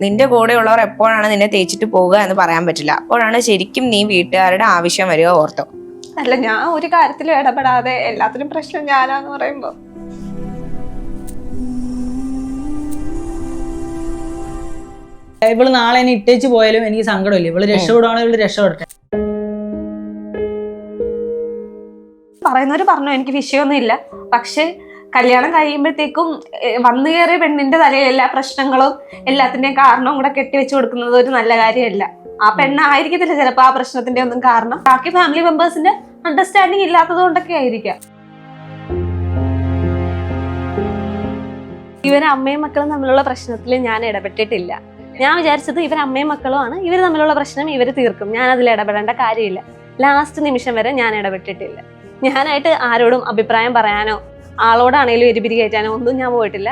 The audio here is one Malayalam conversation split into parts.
നിന്റെ കൂടെയുള്ളവർ എപ്പോഴാണ് നിന്നെ തേച്ചിട്ട് പോവുക എന്ന് പറയാൻ പറ്റില്ല. അപ്പോഴാണ് ശരിക്കും നീ വീട്ടുകാരുടെ ആവശ്യം വരിക. ഓർത്തോ. അല്ല, ഞാൻ ഒരു കാര്യത്തിലും ഇടപെടാതെ എല്ലാത്തിനും പ്രശ്നം ഞാനാന്ന് പറയുമ്പോ ഇവള് നാളെ എന്നെ ഇട്ടേച്ച് പോയാലും എനിക്ക് സങ്കടമില്ല. ഇവള് രക്ഷപ്പെടുവാണോ ഇവള് രക്ഷപ്പെടട്ടെ. പറയുന്നവര് പറഞ്ഞു എനിക്ക് വിഷയമൊന്നും ഇല്ല. പക്ഷെ കല്യാണം കഴിയുമ്പോഴത്തേക്കും വന്നു കയറിയ പെണ്ണിന്റെ തലയിൽ എല്ലാ പ്രശ്നങ്ങളും എല്ലാത്തിന്റെയും കാരണവും കൂടെ കെട്ടിവെച്ച് കൊടുക്കുന്നത് ഒരു നല്ല കാര്യമല്ല. ആ പെണ്ണായിരിക്കത്തില്ല ചിലപ്പോ ആ പ്രശ്നത്തിന്റെ ഒന്നും കാരണം. ബാക്കി ഫാമിലി മെമ്പേഴ്സിന്റെ അണ്ടർസ്റ്റാൻഡിങ് ഇല്ലാത്തത് കൊണ്ടൊക്കെ ആയിരിക്കാം. ഇവര് അമ്മയും മക്കളും തമ്മിലുള്ള പ്രശ്നത്തിൽ ഞാൻ ഇടപെട്ടിട്ടില്ല. ഞാൻ വിചാരിച്ചത് ഇവർ അമ്മയും മക്കളുമാണ്, ഇവർ തമ്മിലുള്ള പ്രശ്നം ഇവർ തീർക്കും, ഞാൻ അതിൽ ഇടപെടേണ്ട കാര്യമില്ല. ലാസ്റ്റ് നിമിഷം വരെ ഞാൻ ഇടപെട്ടിട്ടില്ല. ഞാനായിട്ട് ആരോടും അഭിപ്രായം പറയാനോ ആളോടാണേലും എരിപിരി കയറ്റാനോ ഒന്നും ഞാൻ പോയിട്ടില്ല.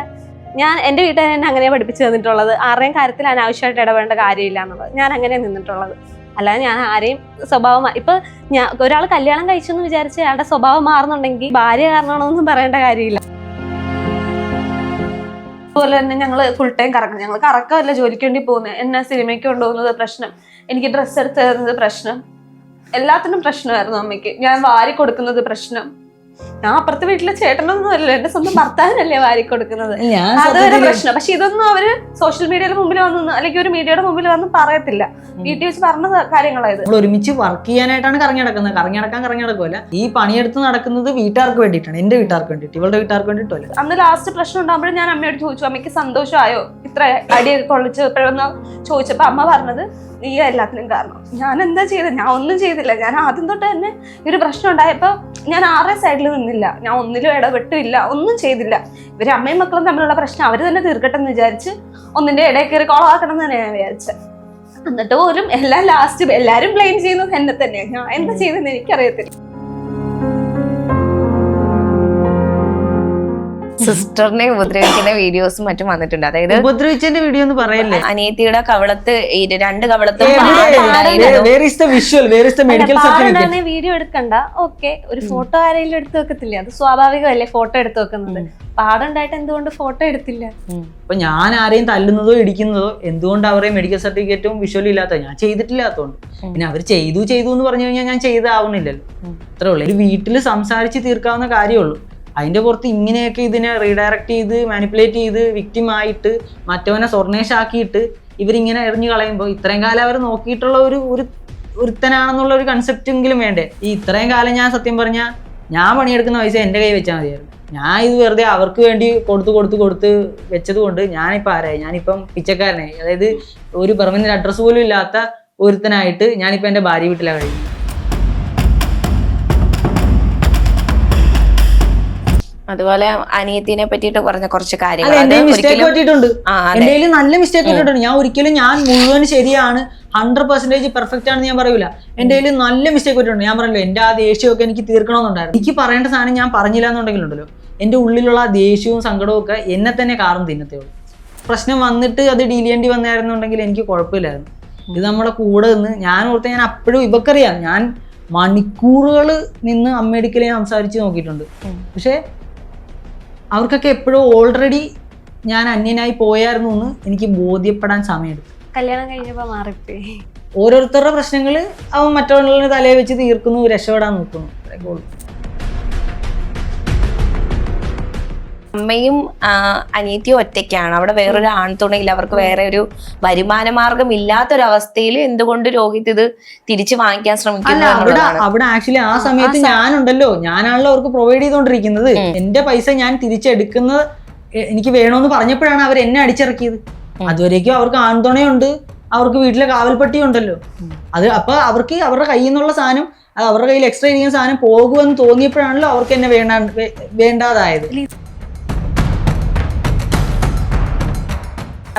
ഞാൻ എൻ്റെ വീട്ടുകാരെ എന്നെ അങ്ങനെ പഠിപ്പിച്ചു തന്നിട്ടുള്ളത്. ആരുടെയും കാര്യത്തിൽ അനാവശ്യമായിട്ട് ഇടപെടേണ്ട കാര്യമില്ല എന്നുള്ളത്. ഞാൻ അങ്ങനെ നിന്നിട്ടുള്ളത്. അല്ലാതെ ഞാൻ ആരെയും സ്വഭാവം ഇപ്പൊ ഞാൻ ഒരാൾ കല്യാണം കഴിച്ചെന്ന് വിചാരിച്ച് അയാളുടെ സ്വഭാവം മാറുന്നുണ്ടെങ്കിൽ ഭാര്യ കാരണമാണോന്നും പറയേണ്ട കാര്യമില്ല. അതുപോലെ തന്നെ ഞങ്ങൾ ഫുൾ ടൈം കറങ്ങും. ഞങ്ങൾ കറക്കമല്ല ജോലിക്ക് വേണ്ടി പോകുന്നത്. എന്നെ സിനിമയ്ക്ക് കൊണ്ടുപോകുന്നത് പ്രശ്നം, എനിക്ക് ഡ്രസ്സ് എടുത്ത് തരുന്നത് പ്രശ്നം, എല്ലാത്തിനും പ്രശ്നമായിരുന്നു അമ്മയ്ക്ക്. ഞാൻ വാരി കൊടുക്കുന്നത് പ്രശ്നം. ഞാൻ അപ്പുറത്തെ വീട്ടിലെ ചേട്ടനൊന്നും അല്ല, എന്റെ സ്വന്തം ഭർത്താവിനല്ലേ വാരി കൊടുക്കുന്നത്. അതൊരു പ്രശ്നം. പക്ഷെ ഇതൊന്നും അവര് സോഷ്യൽ മീഡിയയുടെ മുമ്പിൽ വന്ന് അല്ലെങ്കിൽ ഒരു മീഡിയയുടെ മുമ്പിൽ വന്ന് പറയത്തില്ല. വീട്ടിൽ വെച്ച് പറഞ്ഞ കാര്യങ്ങളായത്. നമ്മൾ ഒരുമിച്ച് വർക്ക് ചെയ്യാനായിട്ടാണ് കറങ്ങി നടക്കുമല്ല. ഈ പണിയെടുത്ത് നടക്കുന്നത് വീട്ടുകാർക്ക് വേണ്ടിയിട്ടാണ്, എന്റെ വീട്ടുകാർക്ക് വേണ്ടിയിട്ട്, ഇവളുടെ വീട്ടുകാർക്ക് വേണ്ടിയിട്ടല്ല. അന്ന് ലാസ്റ്റ് പ്രശ്നം ഉണ്ടാകുമ്പോഴും ഞാൻ അമ്മയോട് ചോദിച്ചു, അമ്മയ്ക്ക് സന്തോഷമായോ ഇത്ര അടിയൊക്കെ കൊള്ളിച്ചപ്പോഴെന്ന് ചോദിച്ചപ്പോ അമ്മ പറഞ്ഞത് നീ എല്ലാത്തിനും കാരണം. ഞാൻ എന്താ ചെയ്തത്? ഞാൻ ഒന്നും ചെയ്തില്ല. ഞാൻ ആദ്യം തൊട്ട് തന്നെ ഒരു പ്രശ്നം ഉണ്ടായപ്പോ ഞാൻ ആരുടെ സൈഡിൽ നിന്നില്ല. ഞാൻ ഒന്നിലും ഇടപെട്ടില്ല, ഒന്നും ചെയ്തില്ല. ഇവര് അമ്മയും മക്കളും തമ്മിലുള്ള പ്രശ്നം അവര് തന്നെ തീർക്കട്ടെ എന്ന് വിചാരിച്ച് ഒന്നിന്റെ ഇടയിൽ കയറി കോളാക്കണം എന്ന് തന്നെ ഞാൻ വിചാരിച്ചത്. എന്നിട്ട് പോലും എല്ലാം ലാസ്റ്റ് എല്ലാരും ബ്ലെയിം ചെയ്യുന്നത് എന്നെ തന്നെയാണ്. ഞാൻ എന്താ ചെയ്തെന്ന് എനിക്കറിയത്തില്ല. സിസ്റ്ററിനെ ഉപദ്രവിക്കുന്ന വീഡിയോസും മറ്റും വന്നിട്ടുണ്ട്. അതായത് ഉപദ്രവിച്ചതിന്റെ വീഡിയോ ഒന്ന് പറയല്ലേ? അനിയത്തിയുടെ കവളത്ത് രണ്ട് കവളത്തും വീഡിയോ എടുക്കണ്ട. ഓക്കെ, ഒരു ഫോട്ടോ ആരെങ്കിലും എടുത്ത് വെക്കത്തില്ലേ? അത് സ്വാഭാവികമല്ലേ ഫോട്ടോ എടുത്ത് വെക്കുന്നത്. പാടുണ്ടായിട്ട് എന്തുകൊണ്ട് ഫോട്ടോ എടുത്തില്ല? അപ്പൊ ഞാൻ ആരെയും തല്ലുന്നതോ ഇടിക്കുന്നതോ എന്തുകൊണ്ട് അവരെ മെഡിക്കൽ സർട്ടിഫിക്കറ്റും വിഷ്വലും ഇല്ലാത്ത ഞാൻ ചെയ്തിട്ടില്ലാത്തതുകൊണ്ട്. പിന്നെ അവർ ചെയ്തു എന്ന് പറഞ്ഞു കഴിഞ്ഞാൽ ഞാൻ ചെയ്താവുന്നില്ലല്ലോ. അത്രേ ഉള്ളൂ. ഒരു വീട്ടിൽ സംസാരിച്ച് തീർക്കാവുന്ന കാര്യമുള്ളൂ. അതിന്റെ പുറത്ത് ഇങ്ങനെയൊക്കെ ഇതിനെ റീഡയറക്ട് ചെയ്ത് മാനിപ്പുലേറ്റ് ചെയ്ത് വിക്ടിം ആയിട്ട് മറ്റവനെ സ്വർണേഷാക്കിയിട്ട് ഇവരിങ്ങനെ എറിഞ്ഞു കളയുമ്പോൾ ഇത്രയും കാലം അവർ നോക്കിയിട്ടുള്ള ഒരുത്തനാണെന്നുള്ള ഒരു കൺസെപ്റ്റെങ്കിലും വേണ്ടേ? ഈ ഇത്രയും കാലം ഞാൻ സത്യം പറഞ്ഞാൽ ഞാൻ പണിയെടുക്കുന്ന പൈസ എൻ്റെ കൈ വെച്ചാൽ മതിയായിരുന്നു. ഞാൻ ഇത് വെറുതെ അവർക്ക് വേണ്ടി കൊടുത്ത് വെച്ചത് കൊണ്ട് ഞാനിപ്പോൾ ആരായി? ഞാനിപ്പം പിച്ചക്കാരനായി. അതായത് ഒരു പെർമനന്റ് അഡ്രസ്സ് പോലും ഇല്ലാത്ത ഒരുത്തനായിട്ട് ഞാനിപ്പോൾ എൻ്റെ ഭാര്യ വീട്ടിലാണ് കഴിയുന്നത്. അതുപോലെ അനിയത്തിനെ പറ്റിയിട്ട് പറഞ്ഞ കുറച്ച് കാര്യങ്ങൾ എന്റെ മിസ്റ്റേക്ക് പറ്റിയിട്ടുണ്ട്. എന്റെ നല്ല മിസ്റ്റേക്ക് പറ്റിയിട്ടുണ്ട്. ഞാൻ മുഴുവൻ ശരിയാണ്, 100% പെർഫെക്റ്റ് ആണെന്ന് ഞാൻ പറയൂല. എന്റെ കയ്യിൽ നല്ല മിസ്റ്റേക്ക് പറ്റിയിട്ടുണ്ട്. ഞാൻ പറഞ്ഞല്ലോ, എന്റെ ആ ദേഷ്യമൊക്കെ എനിക്ക് തീർക്കണമെന്നുണ്ടായിരുന്നു. എനിക്ക് പറയേണ്ട സാധനം ഞാൻ പറഞ്ഞില്ല എന്നുണ്ടെങ്കിലുണ്ടല്ലോ, എന്റെ ഉള്ളിലുള്ള ആ ദേഷ്യവും സങ്കടവും ഒക്കെ എന്നെ തന്നെ കാറും തിന്നത്തേ ഉള്ളൂ. പ്രശ്നം വന്നിട്ട് അത് ഡീൽ ചെയ്യേണ്ടി വന്നായിരുന്നുണ്ടെങ്കിൽ എനിക്ക് കുഴപ്പമില്ലായിരുന്നു. ഇത് നമ്മുടെ കൂടെ നിന്ന് ഞാൻ ഓർത്ത് ഞാൻ അപ്പോഴും ഇവക്കറിയാം, ഞാൻ മണിക്കൂറുകൾ നിന്ന് അമ്മയെടുക്കലേ സംസാരിച്ച് നോക്കിയിട്ടുണ്ട്. പക്ഷെ അവർക്കൊക്കെ എപ്പോഴും ഓൾറെഡി ഞാൻ അന്യനായി പോയായിരുന്നു എന്ന് എനിക്ക് ബോധ്യപ്പെടാൻ സമയമെടുത്തു. കല്യാണം കഴിഞ്ഞപ്പോ മാറിപ്പോയി. ഓരോരുത്തരുടെ പ്രശ്നങ്ങൾ അവൻ മറ്റുള്ളവരുടെ തലയെ വെച്ച് തീർക്കുന്നു, രക്ഷപ്പെടാൻ നോക്കുന്നു. അമ്മയും അനിയത്തിയും ഒറ്റയ്ക്കാണ്. അവിടെ വേറൊരു ആൺതുണയില്ല. അവർക്ക് വേറെ ഒരു വരുമാന മാർഗം ഇല്ലാത്തൊരവസ്ഥയിൽ എന്തുകൊണ്ട് രോഹിത് ഇത് തിരിച്ചു വാങ്ങിക്കാൻ ശ്രമിക്കുന്നു? അവിടെ ആക്ച്വലി ആ സമയത്ത് ഞാനുണ്ടല്ലോ, ഞാനാണല്ലോ അവർക്ക് പ്രൊവൈഡ് ചെയ്തോണ്ടിരിക്കുന്നത്. എന്റെ പൈസ ഞാൻ തിരിച്ചെടുക്കുന്നത് എനിക്ക് വേണമെന്ന് പറഞ്ഞപ്പോഴാണ് അവർ എന്നെ അടിച്ചിറക്കിയത്. അതുവരേക്കും അവർക്ക് ആൺതുണയുണ്ട്, അവർക്ക് വീട്ടിലെ കാവൽപ്പട്ടി ഉണ്ടല്ലോ. അത് അപ്പൊ അവർക്ക് അവരുടെ കയ്യിൽ നിന്നുള്ള സാധനം, അത് അവരുടെ കയ്യിൽ എക്സ്ട്രാ ഇരിക്കുന്ന സാധനം പോകുമെന്ന് തോന്നിയപ്പോഴാണല്ലോ അവർക്ക് എന്നെ വേണ്ടാതായത്.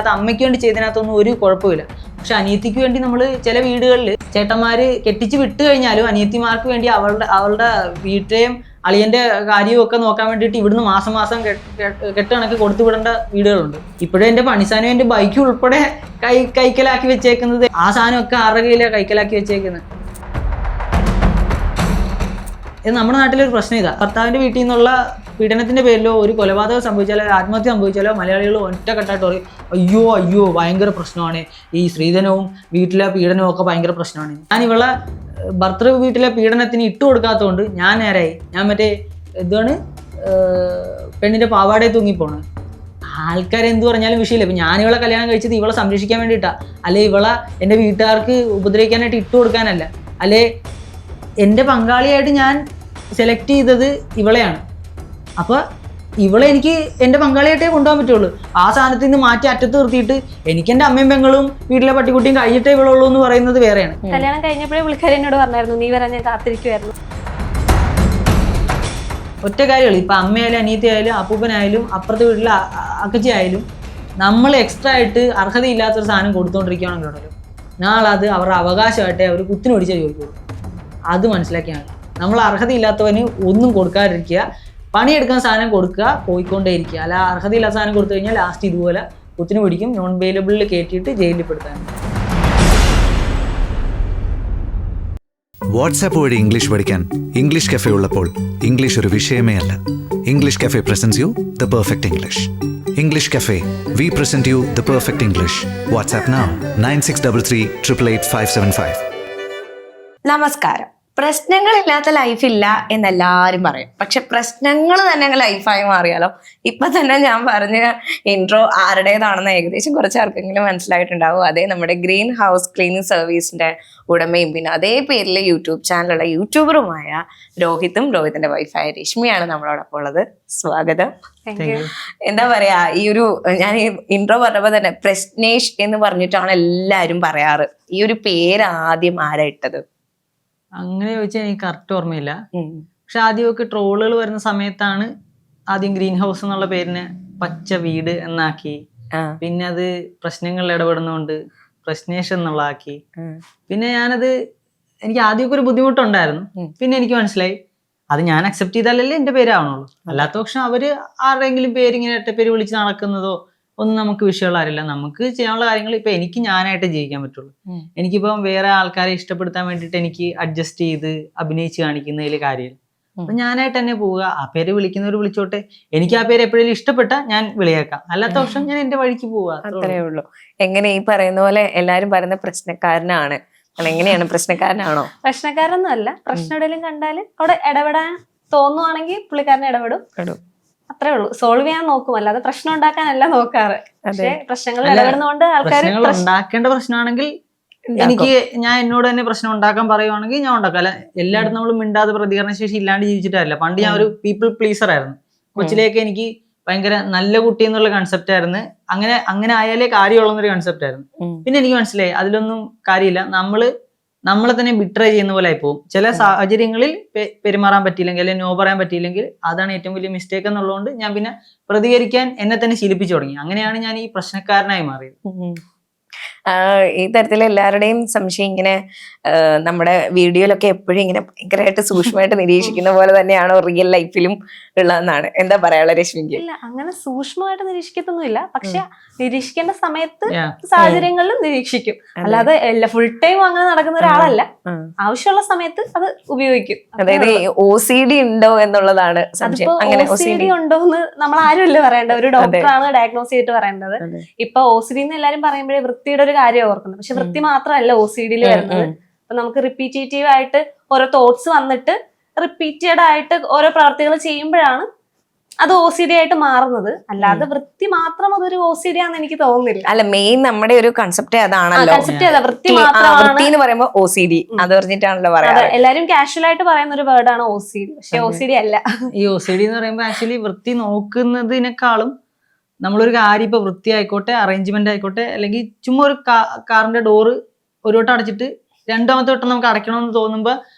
അത് അമ്മയ്ക്ക് വേണ്ടി ചെയ്തതിനകത്തൊന്നും ഒരു കുഴപ്പമില്ല. പക്ഷെ അനിയത്തിക്ക് വേണ്ടി നമ്മൾ ചില വീടുകളിൽ ചേട്ടന്മാര് കെട്ടിച്ച് വിട്ട് കഴിഞ്ഞാലും അനിയത്തിമാർക്ക് വേണ്ടി അവളുടെ വീട്ടിലെയും അളിയന്റെ കാര്യവും ഒക്കെ നോക്കാൻ വേണ്ടിയിട്ട് ഇവിടുന്ന് മാസം കെട്ടുകണക്ക് കൊടുത്തു വിടേണ്ട വീടുകളുണ്ട്. ഇപ്പോഴും എന്റെ പണിസാനും എന്റെ ബൈക്ക് ഉൾപ്പെടെ കൈക്കലാക്കി വെച്ചേക്കുന്നത്, ആ സാധനമൊക്കെ ആരുടെ കയ്യിലാണ് കൈക്കലാക്കി വെച്ചേക്കുന്നത്. ഇത് നമ്മുടെ നാട്ടിലൊരു പ്രശ്നം ഇതാ. ഭർത്താവിന്റെ വീട്ടിൽ നിന്നുള്ള പീഡനത്തിന്റെ പേരിലോ ഒരു കൊലപാതകം സംഭവിച്ചാലോ ആത്മഹത്യ സംഭവിച്ചാലോ മലയാളികൾ ഒറ്റക്കെട്ടായിട്ട് പറയും അയ്യോ അയ്യോ ഭയങ്കര പ്രശ്നമാണ്, ഈ സ്ത്രീധനവും വീട്ടിലെ പീഡനവും ഒക്കെ ഭയങ്കര പ്രശ്നമാണ്. ഞാൻ ഇവളെ ഭർത്തൃ വീട്ടിലെ പീഡനത്തിന് ഇട്ട് കൊടുക്കാത്തതുകൊണ്ട് ഞാൻ നേരായി, ഞാൻ മറ്റേ എന്താണ് പെണ്ണിന്റെ പാവാടയെ തൂങ്ങിപ്പോണ്. ആൾക്കാരെന്ത് പറഞ്ഞാലും വിഷയമില്ല. ഇപ്പം ഞാനിവളെ കല്യാണം കഴിച്ചത് ഇവളെ സംരക്ഷിക്കാൻ വേണ്ടിയിട്ടാ, അല്ലെ ഇവളെ എൻ്റെ വീട്ടുകാർക്ക് ഉപദ്രവിക്കാനായിട്ട് ഇട്ട് കൊടുക്കാനല്ല, അല്ലെ എൻ്റെ പങ്കാളിയായിട്ട് ഞാൻ സെലക്ട് ചെയ്തത് ഇവളെയാണ്. അപ്പോൾ ഇവളെ എനിക്ക് എൻ്റെ പങ്കാളിയായിട്ടേ കൊണ്ടുപോകാൻ പറ്റുള്ളൂ. ആ സ്ഥാനത്ത് നിന്ന് മാറ്റി അറ്റത്ത് നിർത്തിയിട്ട് എനിക്ക് എൻ്റെ അമ്മയും പെങ്ങളും വീട്ടിലെ പട്ടിക്കുട്ടിയും കഴിഞ്ഞിട്ടേ ഇവളുള്ളൂ എന്ന് പറയുന്നത് വേറെയാണ്. കല്യാണം കഴിഞ്ഞപ്പോഴേ പുള്ളിക്കാരി എന്നോട് പറഞ്ഞായിരുന്നു നീ വരാൻ ഞാൻ കാത്തിരിക്കുമായിരുന്നു. ഒറ്റ കാര്യങ്ങൾ ഇപ്പം അമ്മയായാലും അനിയത്തിയായാലും അപ്പൂപ്പനായാലും അപ്പുറത്തെ വീട്ടിലെ അക്കച്ചി ആയാലും നമ്മൾ എക്സ്ട്രാ ആയിട്ട് അർഹതയില്ലാത്തൊരു സാധനം കൊടുത്തുകൊണ്ടിരിക്കുകയാണെങ്കിലുണ്ടല്ലോ നാളെ അത് അവരുടെ അവകാശമായിട്ടേ അവർ കുത്തിന് പിടിച്ചാൽ ചോദിക്കുള്ളൂ. അത് മനസ്സിലാക്കിയാണ് നമ്മൾ അർഹതയില്ലാത്തവന് ഒന്നും കൊടുക്കാതിരിക്കുക, പണിയെടുക്കാൻ സാധനം കൊടുക്കുക, പോയിക്കൊണ്ടേയിരിക്കുക. അല്ല അർഹതയില്ലാത്ത സാധനം കൊടുത്തു കഴിഞ്ഞാൽ ലാസ്റ്റ് ഇതുപോലെ കുത്തിന് പിടിക്കും, നോൺ അവൈലബിളിൽ കയറ്റിയിട്ട് ജയിലിൽ പെടുത്താൻ. വാട്സാപ്പ് വഴി ഇംഗ്ലീഷ് പഠിക്കാൻ ഇംഗ്ലീഷ് കഫേ ഉള്ളപ്പോൾ ഇംഗ്ലീഷ് ഒരു വിഷയമേ അല്ല. English cafe presents you the perfect English. English cafe, we present you the perfect English. WhatsApp now 9633 888 575. നമസ്കാരം. പ്രശ്നങ്ങളില്ലാത്ത ലൈഫില്ല എന്നെല്ലാവരും പറയും, പക്ഷെ പ്രശ്നങ്ങൾ തന്നെ ലൈഫായി മാറിയാലോ. ഇപ്പൊ തന്നെ ഞാൻ പറഞ്ഞ ഇൻട്രോ ആരുടേതാണെന്ന് ഏകദേശം കുറച്ച് ആർക്കെങ്കിലും മനസ്സിലായിട്ടുണ്ടാവും. അതേ നമ്മുടെ ഗ്രീൻ ഹൗസ് ക്ലീനിങ് സർവീസിന്റെ ഉടമയും പിന്നെ അതേ പേരിൽ യൂട്യൂബ് ചാനലുള്ള യൂട്യൂബറുമായ രോഹിത്തിന്റെ വൈഫായ രശ്മിയാണ് നമ്മളോടൊപ്പം ഉള്ളത്. സ്വാഗതം. എന്താ പറയാ, ഈ ഒരു ഞാൻ ഈ ഇൻട്രോ പറഞ്ഞപ്പോ തന്നെ പ്രശ്നേഷ് എന്ന് പറഞ്ഞിട്ടാണ് എല്ലാരും പറയാറ്. ഈ ഒരു പേര് ആദ്യം ആരാ ഇട്ടത്? അങ്ങനെ ചോദിച്ചാൽ എനിക്ക് കറക്റ്റ് ഓർമ്മയില്ല. പക്ഷെ ആദ്യമൊക്കെ ട്രോളുകൾ വരുന്ന സമയത്താണ് ആദ്യം ഗ്രീൻ ഹൗസ് എന്നുള്ള പേരിനെ പച്ച വീട് എന്നാക്കി, പിന്നെ അത് പ്രശ്നങ്ങളിൽ ഇടപെടുന്നതുകൊണ്ട് പ്രശ്നേഷ് എന്നുള്ളതാക്കി. പിന്നെ ഞാനത് എനിക്ക് ആദ്യമൊക്കെ ഒരു ബുദ്ധിമുട്ടുണ്ടായിരുന്നു. പിന്നെ എനിക്ക് മനസ്സിലായി അത് ഞാൻ അക്സെപ്റ്റ് ചെയ്താലല്ലേ എൻ്റെ പേരാവണുള്ളൂ. അല്ലാത്ത പക്ഷം അവര് ആരുടെയെങ്കിലും പേരിങ്ങനെ ഒറ്റപ്പേര് വിളിച്ച് നടക്കുന്നതോ ഒന്നും നമുക്ക് വിഷയമുള്ള കാര്യമില്ല. നമുക്ക് ചെയ്യാനുള്ള കാര്യങ്ങൾ ഇപ്പൊ എനിക്ക് ഞാനായിട്ട് ജീവിക്കാൻ പറ്റുള്ളൂ. എനിക്കിപ്പം വേറെ ആൾക്കാരെ ഇഷ്ടപ്പെടുത്താൻ വേണ്ടിയിട്ട് എനിക്ക് അഡ്ജസ്റ്റ് ചെയ്ത് അഭിനയിച്ച് കാണിക്കുന്നതിൽ കാര്യമില്ല. അപ്പൊ ഞാനായിട്ട് തന്നെ പോവുക. ആ പേര് വിളിക്കുന്നവർ വിളിച്ചോട്ടെ, എനിക്ക് ആ പേര് എപ്പോഴും ഇഷ്ടപ്പെട്ട ഞാൻ വിളിയേക്കാം, അല്ലാത്ത പക്ഷം ഞാൻ എന്റെ വഴിക്ക് പോവുക. അത്രേ ഉള്ളൂ. എങ്ങനെ ഈ പറയുന്ന പോലെ എല്ലാരും പറയുന്ന പ്രശ്നക്കാരനാണ്, എങ്ങനെയാണ് പ്രശ്നക്കാരനാണോ? പ്രശ്നക്കാരൊന്നും അല്ല. പ്രശ്നം എവിടെയെങ്കിലും കണ്ടാൽ അവിടെ ഇടപെടാൻ തോന്നുവാണെങ്കിൽ പുള്ളിക്കാരനെ ഇടപെടും. അത്രേ ഉള്ളൂ. സോൾവ് ചെയ്യാൻ നോക്കും, അല്ലാതെ പ്രശ്നം ഉണ്ടാക്കാനല്ല നോക്കാറ്. പക്ഷെ പ്രശ്നങ്ങൾ ഇടപെടുന്നതുകൊണ്ട് ആൾക്കാർ ഉണ്ടാക്കേണ്ട പ്രശ്നമാണെങ്കിൽ എനിക്ക് ഞാൻ എന്നോട് തന്നെ പ്രശ്നം ഉണ്ടാക്കാൻ പറയുവാണെങ്കിൽ ഞാൻ ഉണ്ടാക്കാം. അല്ല എല്ലായിടത്തും നമ്മൾ മിണ്ടാതെ പ്രതികരണശേഷി ഇല്ലാണ്ട് ജീവിച്ചിട്ടായില്ല. പണ്ട് ഞാൻ ഒരു പീപ്പിൾ പ്ലീസർ ആയിരുന്നു. കൊച്ചിലേക്ക് എനിക്ക് ഭയങ്കര നല്ല കുട്ടി എന്നുള്ള കൺസെപ്റ്റ് ആയിരുന്നു. അങ്ങനെ ആയാലേ കാര്യമുള്ളൊരു കൺസെപ്റ്റ് ആയിരുന്നു. പിന്നെ എനിക്ക് മനസ്സിലായി അതിലൊന്നും കാര്യമില്ല. നമ്മളെ തന്നെ ബിട്രേ ചെയ്യുന്ന പോലെ ആയി പോകും. ചില സാഹചര്യങ്ങളിൽ പെരുമാറാൻ പറ്റിയില്ലെങ്കിൽ അല്ലെങ്കിൽ നോ പറയാൻ പറ്റിയില്ലെങ്കിൽ അതാണ് ഏറ്റവും വലിയ മിസ്റ്റേക്ക് എന്നുള്ളതുകൊണ്ട് ഞാൻ പിന്നെ പ്രതികരിക്കാൻ എന്നെ തന്നെ ശീലിപ്പിച്ചു തുടങ്ങി. അങ്ങനെയാണ് ഞാൻ ഈ പ്രശ്നക്കാരനായി മാറിയത്. ഈ തരത്തിൽ എല്ലാവരുടെയും സംശയം ഇങ്ങനെ നമ്മുടെ വീഡിയോയിലൊക്കെ എപ്പോഴും ഇങ്ങനെ ഭയങ്കരമായിട്ട് സൂക്ഷ്മമായിട്ട് നിരീക്ഷിക്കുന്ന പോലെ തന്നെയാണോ റിയൽ ലൈഫിലും ഉള്ളതെന്നാണ്. എന്താ പറയാനുള്ള രശ്മിക്ക്? ഇല്ല, അങ്ങനെ സൂക്ഷ്മമായിട്ട് നിരീക്ഷിക്കത്തൊന്നുമില്ല. പക്ഷെ നിരീക്ഷിക്കേണ്ട സമയത്ത് സാഹചര്യങ്ങളിലും നിരീക്ഷിക്കും. അല്ലാതെ ഫുൾ ടൈം അങ്ങനെ നടക്കുന്ന ഒരാളല്ല. ആവശ്യമുള്ള സമയത്ത് അത് ഉപയോഗിക്കും. അതായത് OCD ഉണ്ടോ എന്നുള്ളതാണ് സംശയം. അങ്ങനെ OCD ഉണ്ടോ എന്ന് നമ്മൾ ആരുമല്ല പറയേണ്ടത്, ഒരു ഡോക്ടറാണ് ഡയഗ്നോസ് ചെയ്തിട്ട് പറയേണ്ടത്. ഇപ്പൊ OCD എന്ന് എല്ലാരും പറയുമ്പോഴേ വൃത്തിയുടെ ഒരു കാര്യം ഓർക്കുന്നത്. പക്ഷെ വൃത്തി മാത്രമല്ല OCDയിൽ വരുന്നത്. അപ്പൊ നമുക്ക് റിപ്പീറ്റേറ്റീവ് ആയിട്ട് ഓരോ തോട്ട്സ് വന്നിട്ട് റിപ്പീറ്റഡ് ആയിട്ട് ഓരോ പ്രവർത്തികൾ ചെയ്യുമ്പോഴാണ് അത് OCD ആയിട്ട് മാറുന്നത്. അല്ലാതെ വൃത്തി മാത്രം അതൊരു OCD ആണെന്ന് എനിക്ക് തോന്നുന്നില്ല. അല്ല, മെയിൻ നമ്മുടെ ഒരു കൺസെപ്റ്റ് അതാണല്ലോ. കൺസെപ്റ്റ് അല്ല, വൃത്തി മാത്രമാണ് പറയുമ്പോ OCD അത് പറഞ്ഞിട്ടാണല്ലോ പറയാ. എല്ലാരും കാഷ്വൽ ആയിട്ട് പറയുന്ന ഒരു വേർഡാണ് OCD. പക്ഷെ OCD അല്ല. ഈ OCD എന്ന് പറയുമ്പോൾ ആക്ച്വലി വൃത്തി നോക്കുന്നതിനേക്കാളും നമ്മളൊരു കാര്യം ഇപ്പൊ വൃത്തി ആയിക്കോട്ടെ, അറേഞ്ച്മെന്റ് ആയിക്കോട്ടെ, അല്ലെങ്കിൽ ചുമ്മാ ഒരു കാറിന്റെ ഡോറ് ഒരു വട്ടം അടച്ചിട്ട് രണ്ടാമത്തെ വട്ടം നമുക്ക് അടയ്ക്കണമെന്ന് തോന്നുമ്പോ,